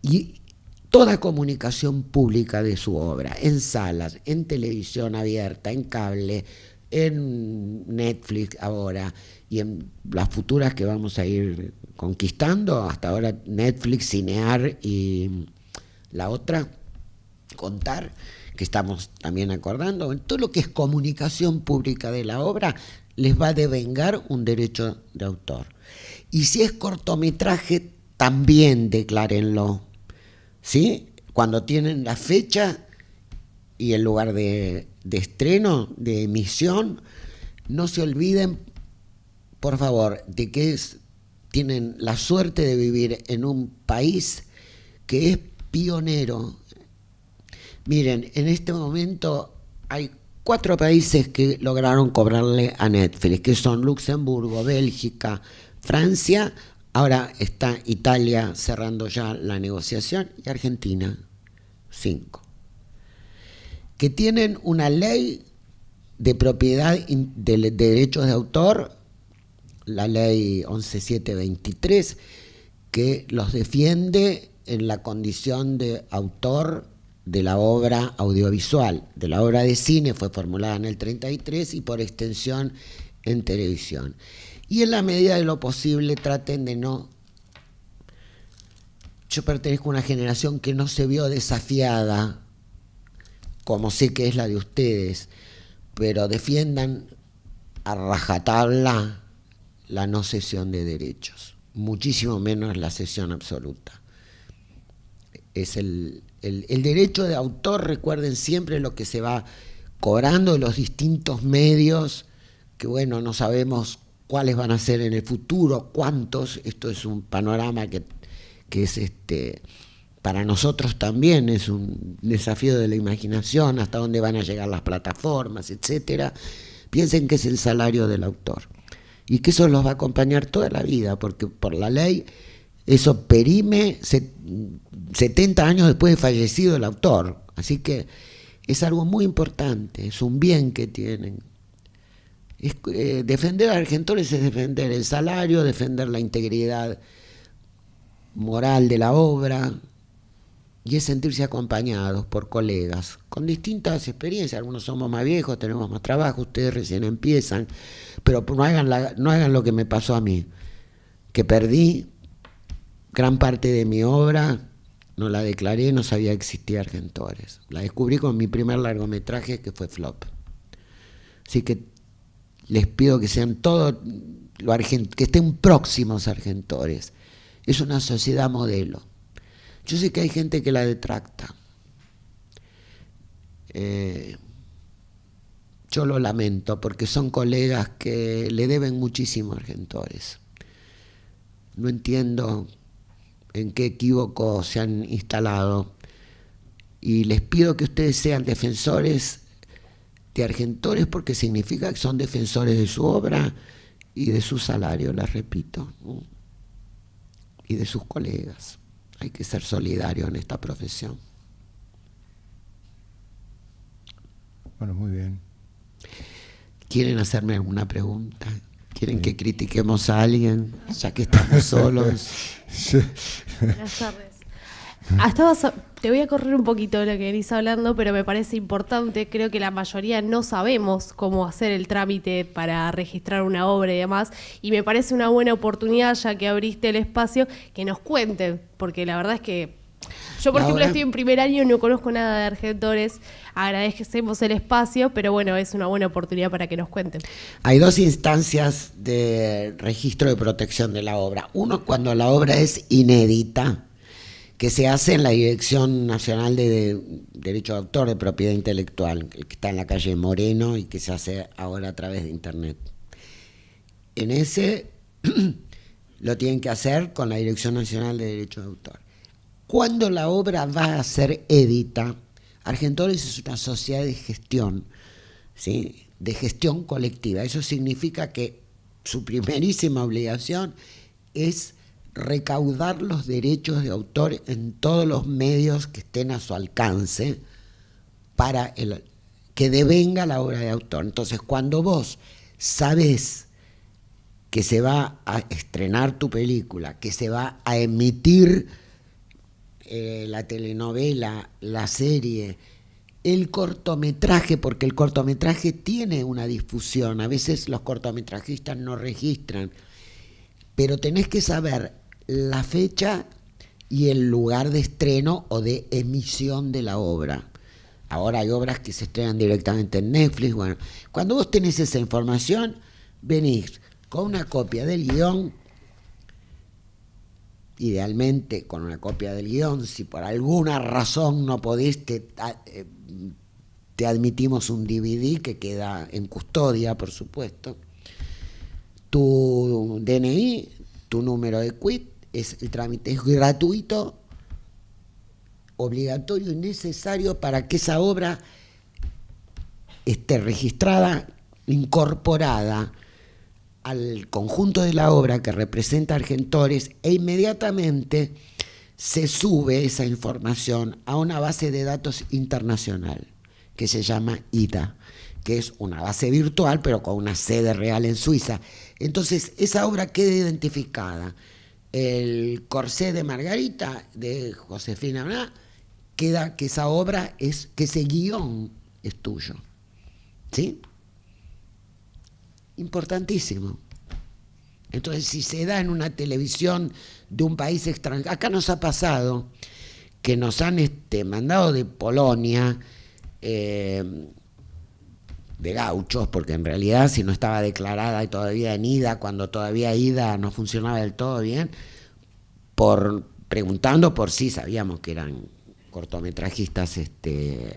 Y toda comunicación pública de su obra, en salas, en televisión abierta, en cable, en Netflix ahora, y en las futuras que vamos a ir conquistando, hasta ahora Netflix, Cinear y la otra, Contar, que estamos también acordando, en todo lo que es comunicación pública de la obra, les va a devengar un derecho de autor. Y si es cortometraje, también declárenlo, ¿sí? Cuando tienen la fecha y el lugar de estreno, de emisión, no se olviden, por favor, de que tienen la suerte de vivir en un país que es pionero. Miren, en este momento hay 4 países que lograron cobrarle a Netflix, que son Luxemburgo, Bélgica, Francia, ahora está Italia cerrando ya la negociación, y Argentina, 5. Que tienen una ley de propiedad de derechos de autor la ley 11723, que los defiende en la condición de autor de la obra audiovisual. De la obra de cine fue formulada en el 33 y por extensión en televisión. Y en la medida de lo posible traten de no... Yo pertenezco a una generación que no se vio desafiada, como sé que es la de ustedes, pero defiendan a rajatabla la no cesión de derechos, muchísimo menos la cesión absoluta. Es el derecho de autor, recuerden siempre lo que se va cobrando de los distintos medios, que bueno, no sabemos cuáles van a ser en el futuro, cuántos. Esto es un panorama que es para nosotros también es un desafío de la imaginación, hasta dónde van a llegar las plataformas, etcétera. Piensen que es el salario del autor y que eso los va a acompañar toda la vida, porque por la ley eso perime 70 años después de fallecido el autor. Así que es algo muy importante, es un bien que tienen. Defender a Argentores es defender el salario, defender la integridad moral de la obra, y es sentirse acompañados por colegas con distintas experiencias. Algunos somos más viejos, tenemos más trabajo, ustedes recién empiezan, pero no hagan lo que me pasó a mí, que perdí gran parte de mi obra, no la declaré, no sabía que existía Argentores. La descubrí con mi primer largometraje, que fue Flop. Así que les pido que sean todos, que estén próximos a Argentores. Es una sociedad modelo. Yo sé que hay gente que la detracta. Yo lo lamento porque son colegas que le deben muchísimo a Argentores. No entiendo en qué equívoco se han instalado y les pido que ustedes sean defensores de Argentores, porque significa que son defensores de su obra y de su salario, les repito, y de sus colegas. Hay que ser solidario en esta profesión. Bueno, muy bien. ¿Quieren hacerme alguna pregunta? ¿Quieren que critiquemos a alguien, ya que estamos solos? Sí. Buenas tardes. Te voy a correr un poquito de lo que venís hablando, pero me parece importante. Creo que la mayoría no sabemos cómo hacer el trámite para registrar una obra y demás, y me parece una buena oportunidad, ya que abriste el espacio, que nos cuenten, porque la verdad es que yo, por ejemplo, estoy en primer año y no conozco nada de Argentores. Agradecemos el espacio, pero bueno, es una buena oportunidad para que nos cuenten. Hay dos instancias de registro de protección de la obra. Uno, cuando la obra es inédita, que se hace en la Dirección Nacional de Derecho de Autor de Propiedad Intelectual, que está en la calle Moreno y que se hace ahora a través de Internet. En ese lo tienen que hacer con la Dirección Nacional de Derecho de Autor. Cuando la obra va a ser edita, Argentores es una sociedad de gestión, ¿sí? De gestión colectiva. Eso significa que su primerísima obligación es recaudar los derechos de autor en todos los medios que estén a su alcance para que devenga la obra de autor. Entonces, cuando vos sabés que se va a estrenar tu película, que se va a emitir la telenovela, la serie, el cortometraje, porque el cortometraje tiene una difusión, a veces los cortometrajistas no registran, pero tenés que saber la fecha y el lugar de estreno o de emisión de la obra. Ahora hay obras que se estrenan directamente en Netflix. Bueno, cuando vos tenés esa información, venís con una copia del guión, idealmente con una copia del guión. Si por alguna razón no podés, te admitimos un DVD que queda en custodia, por supuesto. Tu DNI, tu número de quit, el trámite es gratuito, obligatorio y necesario para que esa obra esté registrada, incorporada al conjunto de la obra que representa Argentores, e inmediatamente se sube esa información a una base de datos internacional que se llama IDA, que es una base virtual, pero con una sede real en Suiza. Entonces, esa obra queda identificada. El Corsé de Margarita, de Josefina Bná, queda que esa obra es, que ese guión es tuyo. ¿Sí? Importantísimo. Entonces, si se da en una televisión de un país extranjero, acá nos ha pasado que nos han mandado de Polonia, de gauchos, porque en realidad si no estaba declarada todavía en IDA, cuando todavía IDA no funcionaba del todo bien, preguntando por si sabíamos que eran cortometrajistas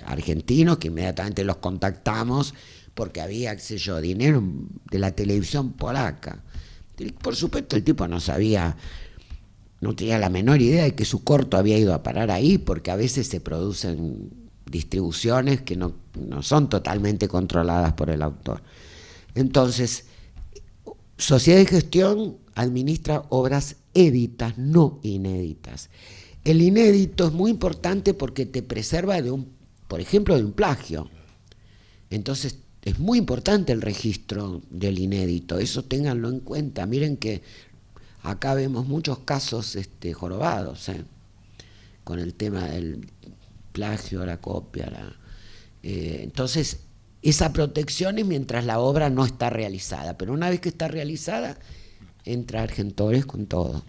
argentinos, que inmediatamente los contactamos porque había, qué sé yo, dinero de la televisión polaca. Por supuesto el tipo no sabía, no tenía la menor idea de que su corto había ido a parar ahí, porque a veces se producen distribuciones que no son totalmente controladas por el autor. Entonces, Sociedad de Gestión administra obras éditas, no inéditas. El inédito es muy importante porque te preserva por ejemplo, de un plagio. Entonces, es muy importante el registro del inédito, eso ténganlo en cuenta. Miren que acá vemos muchos casos jorobados, con el tema del plagio, la copia. Entonces, esa protección es mientras la obra no está realizada, pero una vez que está realizada, entra Argentores con todo.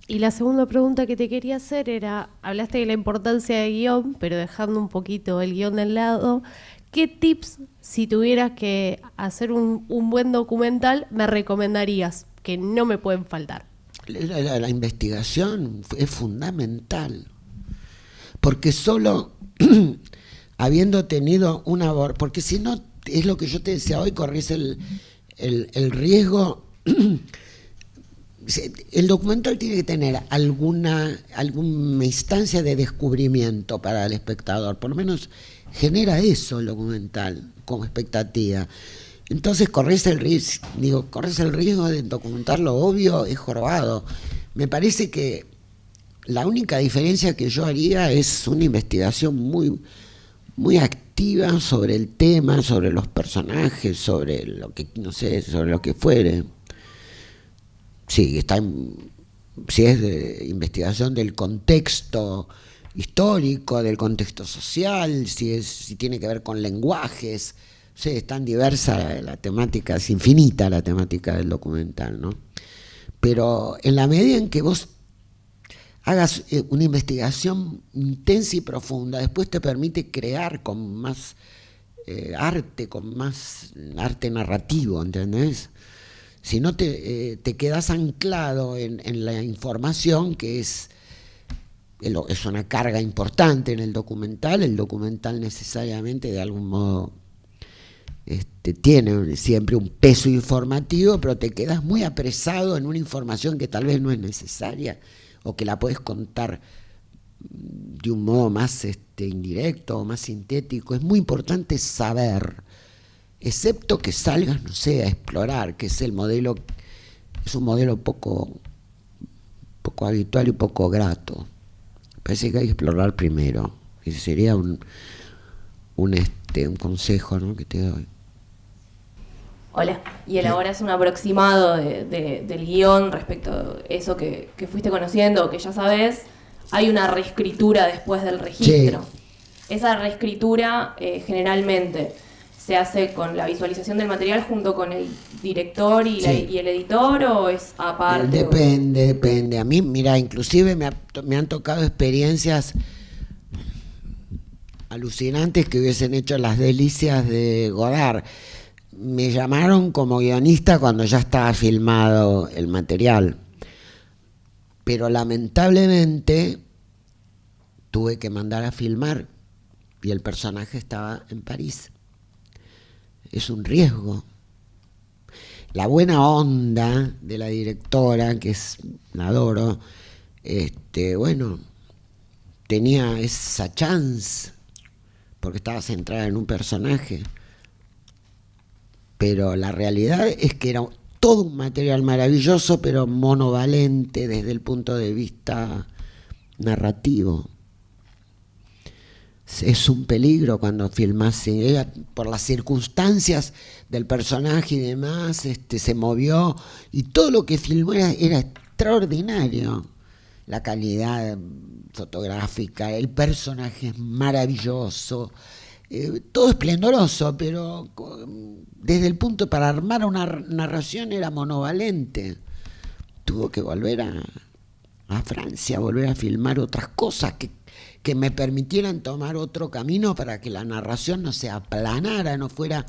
Y la segunda pregunta que te quería hacer era, hablaste de la importancia del guión, pero dejando un poquito el guión del lado, ¿qué tips, si tuvieras que hacer un buen documental, me recomendarías que no me pueden faltar? La investigación es fundamental, porque solo habiendo tenido porque si no, es lo que yo te decía hoy, corres el riesgo. El documental tiene que tener alguna instancia de descubrimiento para el espectador, por lo menos genera eso el documental como expectativa. Entonces corres el riesgo de documentar lo obvio, es jorobado. Me parece que la única diferencia que yo haría es una investigación muy, muy activa sobre el tema, sobre los personajes, sobre lo que, no sé, sobre lo que fuere. Sí, si es de investigación del contexto histórico, del contexto social, si tiene que ver con lenguajes. Sí, es tan diversa la temática, es infinita la temática del documental, ¿no? Pero en la medida en que vos hagas una investigación intensa y profunda, después te permite crear con más con más arte narrativo, ¿entendés? Si no te quedas anclado en la información, que es una carga importante en el documental necesariamente de algún modo tiene siempre un peso informativo, pero te quedas muy apresado en una información que tal vez no es necesaria o que la puedes contar de un modo más indirecto o más sintético. Es muy importante saber, excepto que salgas, no sé, a explorar, que es un modelo poco habitual y poco grato. Parece que hay que explorar primero. Ese sería un consejo, ¿no?, que te doy. Hola, y elaboras un aproximado del guión respecto a eso que fuiste conociendo, que ya sabes. Hay una reescritura después del registro. Sí. Esa reescritura generalmente se hace con la visualización del material junto con el director y el editor, ¿o es aparte? Depende. A mí, mira, inclusive me han tocado experiencias alucinantes que hubiesen hecho Las Delicias de Godard. Me llamaron como guionista cuando ya estaba filmado el material, pero lamentablemente tuve que mandar a filmar y el personaje estaba en París. Es un riesgo. La buena onda de la directora, que la adoro, bueno, tenía esa chance porque estaba centrada en un personaje. Pero la realidad es que era todo un material maravilloso, pero monovalente desde el punto de vista narrativo. es un peligro cuando filmás. Ella, por las circunstancias del personaje y demás, se movió, y todo lo que filmó era extraordinario. La calidad fotográfica, el personaje es maravilloso, todo esplendoroso, pero desde el punto para armar una narración era monovalente. Tuvo que volver a Francia, volver a filmar otras cosas que me permitieran tomar otro camino para que la narración no se aplanara, no fuera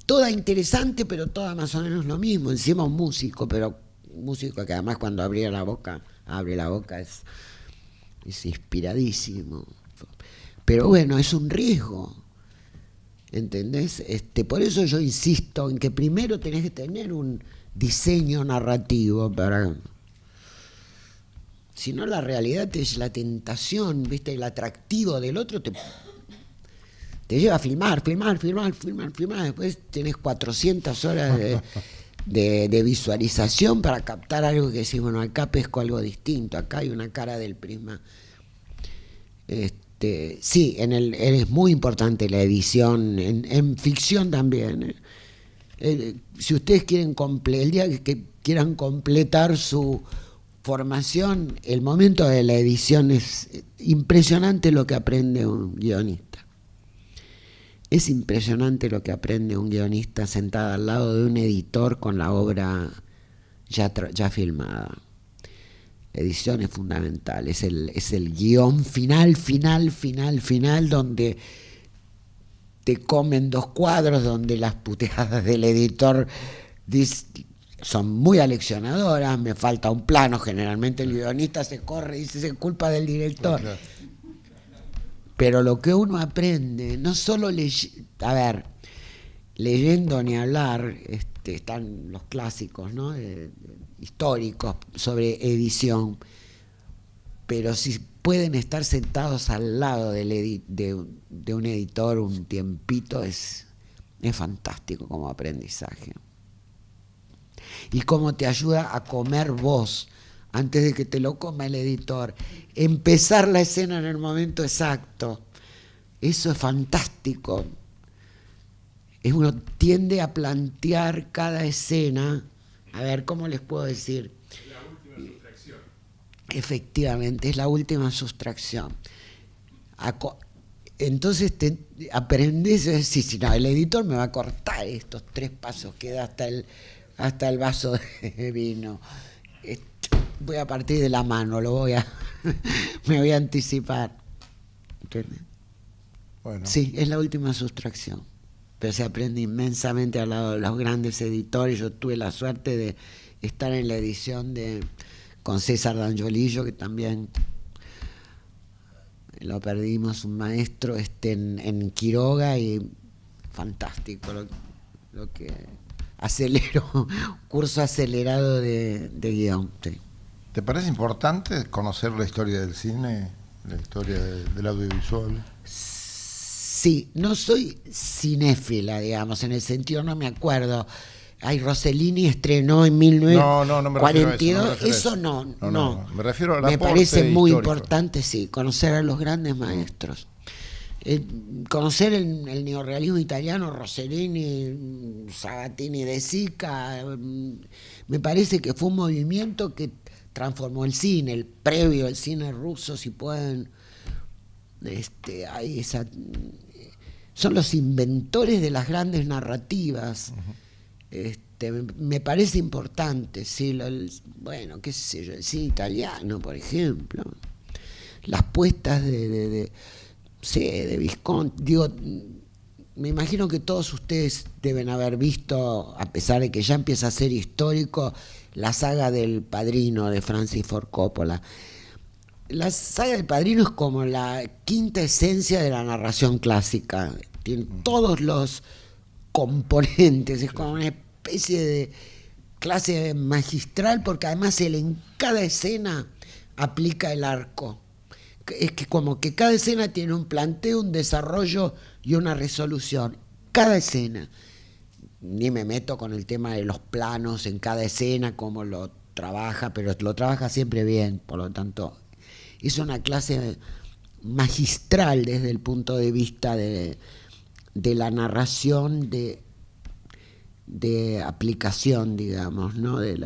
toda interesante, pero toda más o menos lo mismo. Encima un músico, pero un músico que además cuando abre la boca es inspiradísimo. Pero bueno, es un riesgo, ¿entendés? Por eso yo insisto en que primero tenés que tener un diseño narrativo para... Si no, la realidad es la tentación, ¿viste? El atractivo del otro te lleva a filmar. Después tenés 400 horas de visualización para captar algo que decís, bueno, acá pesco algo distinto, acá hay una cara del prisma. Sí, es muy importante la edición, en ficción también. Si ustedes quieren el día que quieran completar su formación, el momento de la edición es impresionante lo que aprende un guionista. Es impresionante lo que aprende un guionista sentado al lado de un editor con la obra ya filmada. La edición es fundamental, es el guión final, donde te comen 2 cuadros, donde las puteadas del editor son muy aleccionadoras. Me falta un plano, generalmente el guionista se corre y dice es culpa del director. Claro. Pero lo que uno aprende, no solo leyendo ni hablar, están los clásicos, ¿no? Históricos sobre edición, pero si pueden estar sentados al lado de un editor un tiempito, es fantástico como aprendizaje. Y cómo te ayuda a comer vos antes de que te lo coma el editor. Empezar la escena en el momento exacto. Eso es fantástico. Uno tiende a plantear cada escena. A ver, ¿cómo les puedo decir? La última sustracción. Efectivamente, es la última sustracción. Entonces aprendes a decir, si no, el editor me va a cortar estos 3 pasos que da hasta el vaso de vino. Voy a partir de la mano, me voy a anticipar. ¿Entiendes? Bueno. Sí, es la última sustracción. Pero se aprende inmensamente al lado de los grandes editores. Yo tuve la suerte de estar en la edición con César D'Angiolillo, que también lo perdimos, un maestro en Quiroga, y fantástico lo que aceleró, curso acelerado de guión. Sí. ¿Te parece importante conocer la historia del cine, la historia del audiovisual? Sí, no soy cinéfila, digamos, en el sentido, no me acuerdo. Rossellini estrenó en 1942. Eso no. Me refiero a la me parece muy importante, sí, conocer a los grandes maestros. Conocer el neorrealismo italiano, Rossellini, Sabatini de Sica, me parece que fue un movimiento que transformó el cine, el previo al cine ruso, si pueden. Son los inventores de las grandes narrativas. Me parece importante, sí, qué sé yo, el cine italiano, por ejemplo, las puestas de Visconti. Digo, me imagino que todos ustedes deben haber visto, a pesar de que ya empieza a ser histórico, la saga del Padrino de Francis Ford Coppola. La saga del Padrino es como la quinta esencia de la narración clásica. Tiene todos los componentes, es como una especie de clase magistral, porque además él en cada escena aplica el arco. Es que como que cada escena tiene un planteo, un desarrollo y una resolución. Cada escena. Ni me meto con el tema de los planos en cada escena, cómo lo trabaja, pero lo trabaja siempre bien, por lo tanto es una clase magistral desde el punto de vista de la narración, de aplicación, digamos, ¿no? De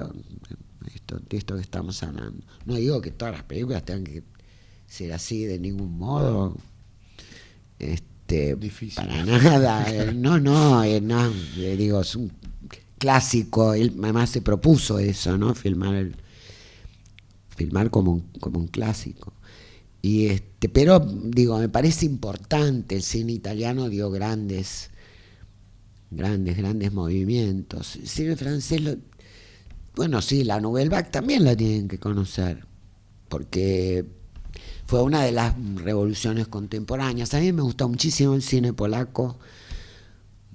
esto que estamos hablando. No digo que todas las películas tengan que ser así de ningún modo, Difícil. para nada, no, digo, es un clásico, él además se propuso eso, ¿no? Filmar como un clásico. Pero digo, me parece importante, el cine italiano dio grandes movimientos. El cine francés, bueno, sí, la Nouvelle Vague también la tienen que conocer, porque fue una de las revoluciones contemporáneas. A mí me gusta muchísimo el cine polaco.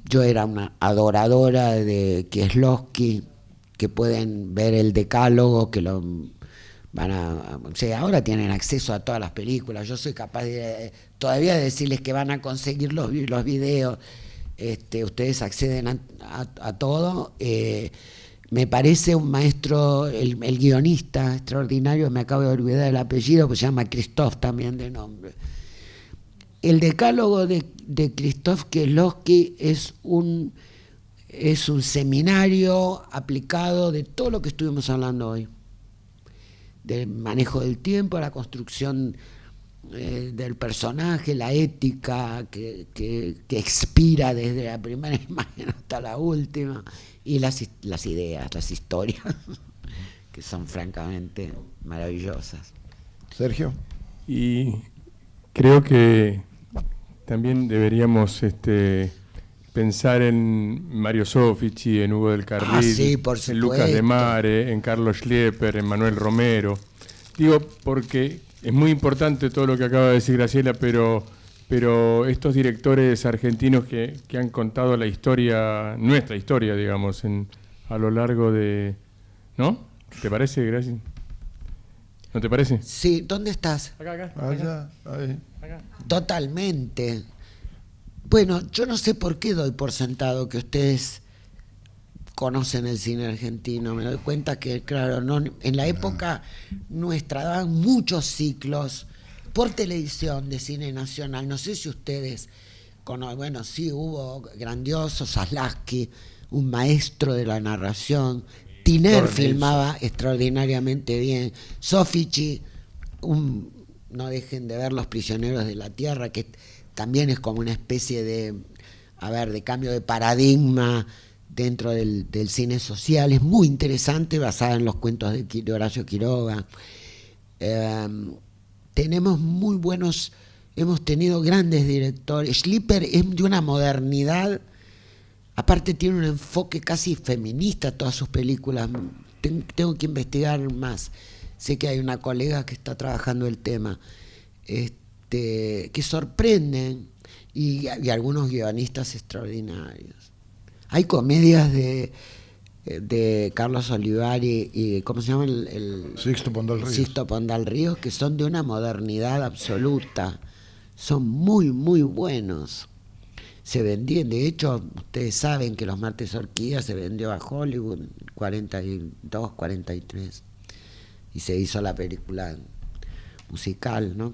Yo era una adoradora de Kieślowski, que pueden ver el Decálogo, que lo van o sea, ahora tienen acceso a todas las películas. Yo soy capaz todavía de decirles que van a conseguir los videos. Ustedes acceden a todo. Me parece un maestro, el guionista extraordinario, me acabo de olvidar el apellido, pues se llama Christoph también de nombre. El Decálogo de Krzysztof Kieślowski es un seminario aplicado de todo lo que estuvimos hablando hoy. Del manejo del tiempo, la construcción del personaje, la ética que expira desde la primera imagen hasta la última, y las ideas, las historias, que son francamente maravillosas. Sergio. Y creo que también deberíamos pensar en Mario Soffici, en Hugo del Carril, sí, por en Lucas de supuesto. Mare, en Carlos Schlieper, en Manuel Romero. Digo, porque es muy importante todo lo que acaba de decir Graciela, pero estos directores argentinos que han contado la historia, nuestra historia, digamos, a lo largo de... ¿No? ¿Te parece, Graciela? ¿No te parece? Sí, ¿dónde estás? Acá. Allá, ahí. Acá. Totalmente. Bueno, yo no sé por qué doy por sentado que ustedes conocen el cine argentino. Me doy cuenta que, claro, en la época nuestra daban muchos ciclos por televisión de cine nacional. No sé si ustedes bueno, sí, hubo grandiosos, Zaslavsky, un maestro de la narración. Tiner filmaba extraordinariamente bien. Soffici, no dejen de ver Los prisioneros de la tierra, que también es como una especie de cambio de paradigma dentro del cine social. Es muy interesante, basada en los cuentos de Horacio Quiroga. Tenemos muy buenos, hemos tenido grandes directores. Schlieper es de una modernidad, aparte tiene un enfoque casi feminista todas sus películas. Tengo que investigar más. Sé que hay una colega que está trabajando el tema, que sorprenden, y algunos guionistas extraordinarios. Hay comedias de Carlos Olivari y ¿cómo se llama? Sixto Pondal Ríos. Sixto Pondal Ríos, que son de una modernidad absoluta. Son muy, muy buenos. Se vendían, de hecho, ustedes saben que Los martes Orquídeas se vendió a Hollywood en 42, 43. Y se hizo la película musical, ¿no?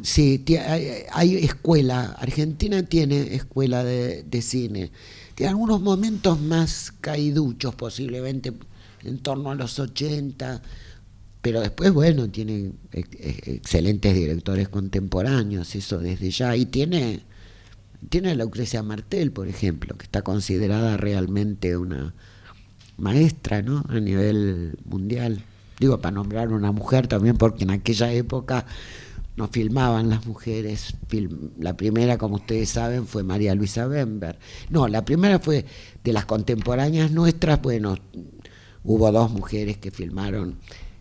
Sí, hay escuela. Argentina tiene escuela de cine. Tiene algunos momentos más caiduchos, posiblemente en torno a los 80, pero después, bueno, tiene excelentes directores contemporáneos, eso desde ya. Y tiene a Lucrecia Martel, por ejemplo, que está considerada realmente una maestra, ¿no?, a nivel mundial. Digo, para nombrar una mujer también, porque en aquella época no filmaban las mujeres. La primera, como ustedes saben, fue María Luisa Bember. No, la primera fue de las contemporáneas nuestras. Bueno, hubo dos mujeres que filmaron.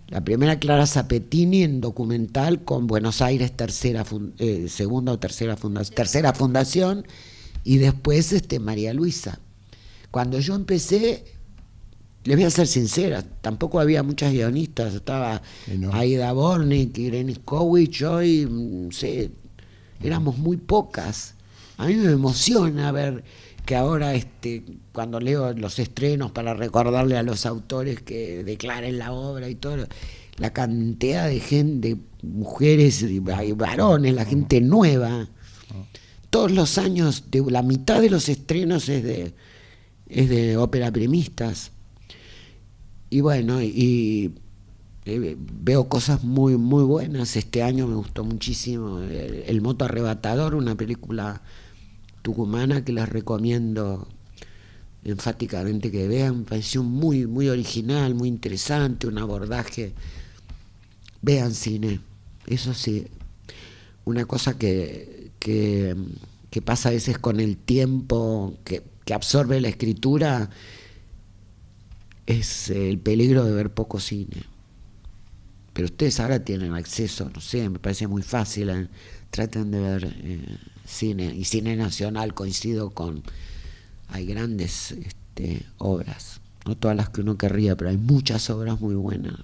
La primera, Clara Zapetini, en documental, con Buenos Aires segunda o tercera fundación, y después María Luisa. Cuando yo empecé, les voy a ser sincera, tampoco había muchas guionistas. Estaba Aida Bornik, Irene Skowich, yo, y éramos muy pocas. A mí me emociona ver que ahora, cuando leo los estrenos para recordarle a los autores que declaren la obra y todo, la cantidad de gente, mujeres y varones, la gente nueva. Todos los años, la mitad de los estrenos es de ópera primistas. Y bueno, veo cosas muy, muy buenas. Este año me gustó muchísimo El moto arrebatador, una película tucumana que les recomiendo enfáticamente que vean. Me pareció muy, muy original, muy interesante, un abordaje. Vean cine, eso sí. Una cosa que pasa a veces con el tiempo que absorbe la escritura es el peligro de ver poco cine. Pero ustedes ahora tienen acceso, no sé, me parece muy fácil. Traten de ver cine, y cine nacional, coincido con... Hay grandes obras, no todas las que uno querría, pero hay muchas obras muy buenas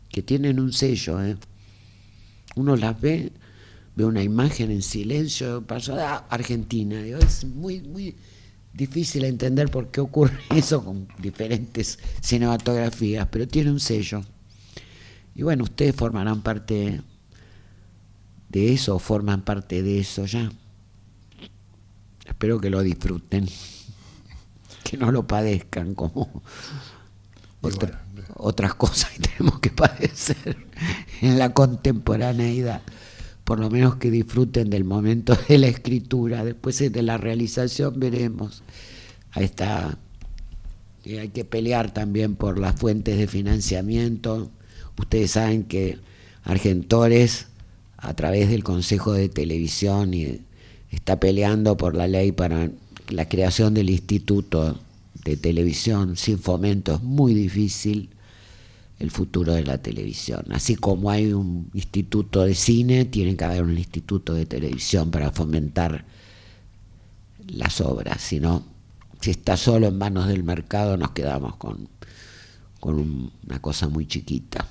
que tienen un sello. Uno las ve una imagen en silencio, pasó a Argentina. Digo, es muy, muy difícil entender por qué ocurre eso con diferentes cinematografías, pero tiene un sello. Y bueno, ustedes formarán parte de eso, o forman parte de eso ya. Espero que lo disfruten, que no lo padezcan como otras cosas que tenemos que padecer en la contemporaneidad. Por lo menos que disfruten del momento de la escritura. Después de la realización veremos. Ahí está. Y hay que pelear también por las fuentes de financiamiento. Ustedes saben que Argentores, a través del Consejo de Televisión, está peleando por la ley para la creación del Instituto de Televisión. Sin fomento es muy difícil el futuro de la televisión. Así como hay un instituto de cine, tiene que haber un instituto de televisión para fomentar las obras. Si no, si está solo en manos del mercado, nos quedamos con una cosa muy chiquita,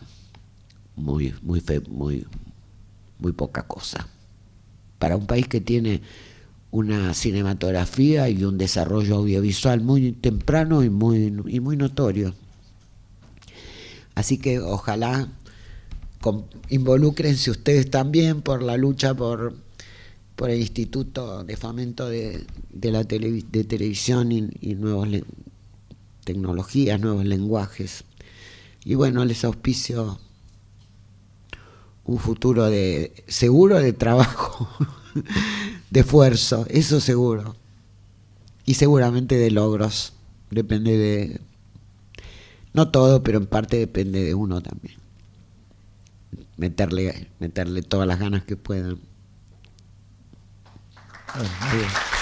muy poca cosa. Para un país que tiene una cinematografía y un desarrollo audiovisual muy temprano y muy notorio. Así que ojalá involúcrense ustedes también por la lucha por el Instituto de Fomento de Televisión y nuevas tecnologías, nuevos lenguajes. Y bueno, les auspicio un futuro seguro de trabajo, de esfuerzo, eso seguro. Y seguramente de logros. Depende de... No todo, pero en parte depende de uno también. Meterle todas las ganas que puedan. Bien.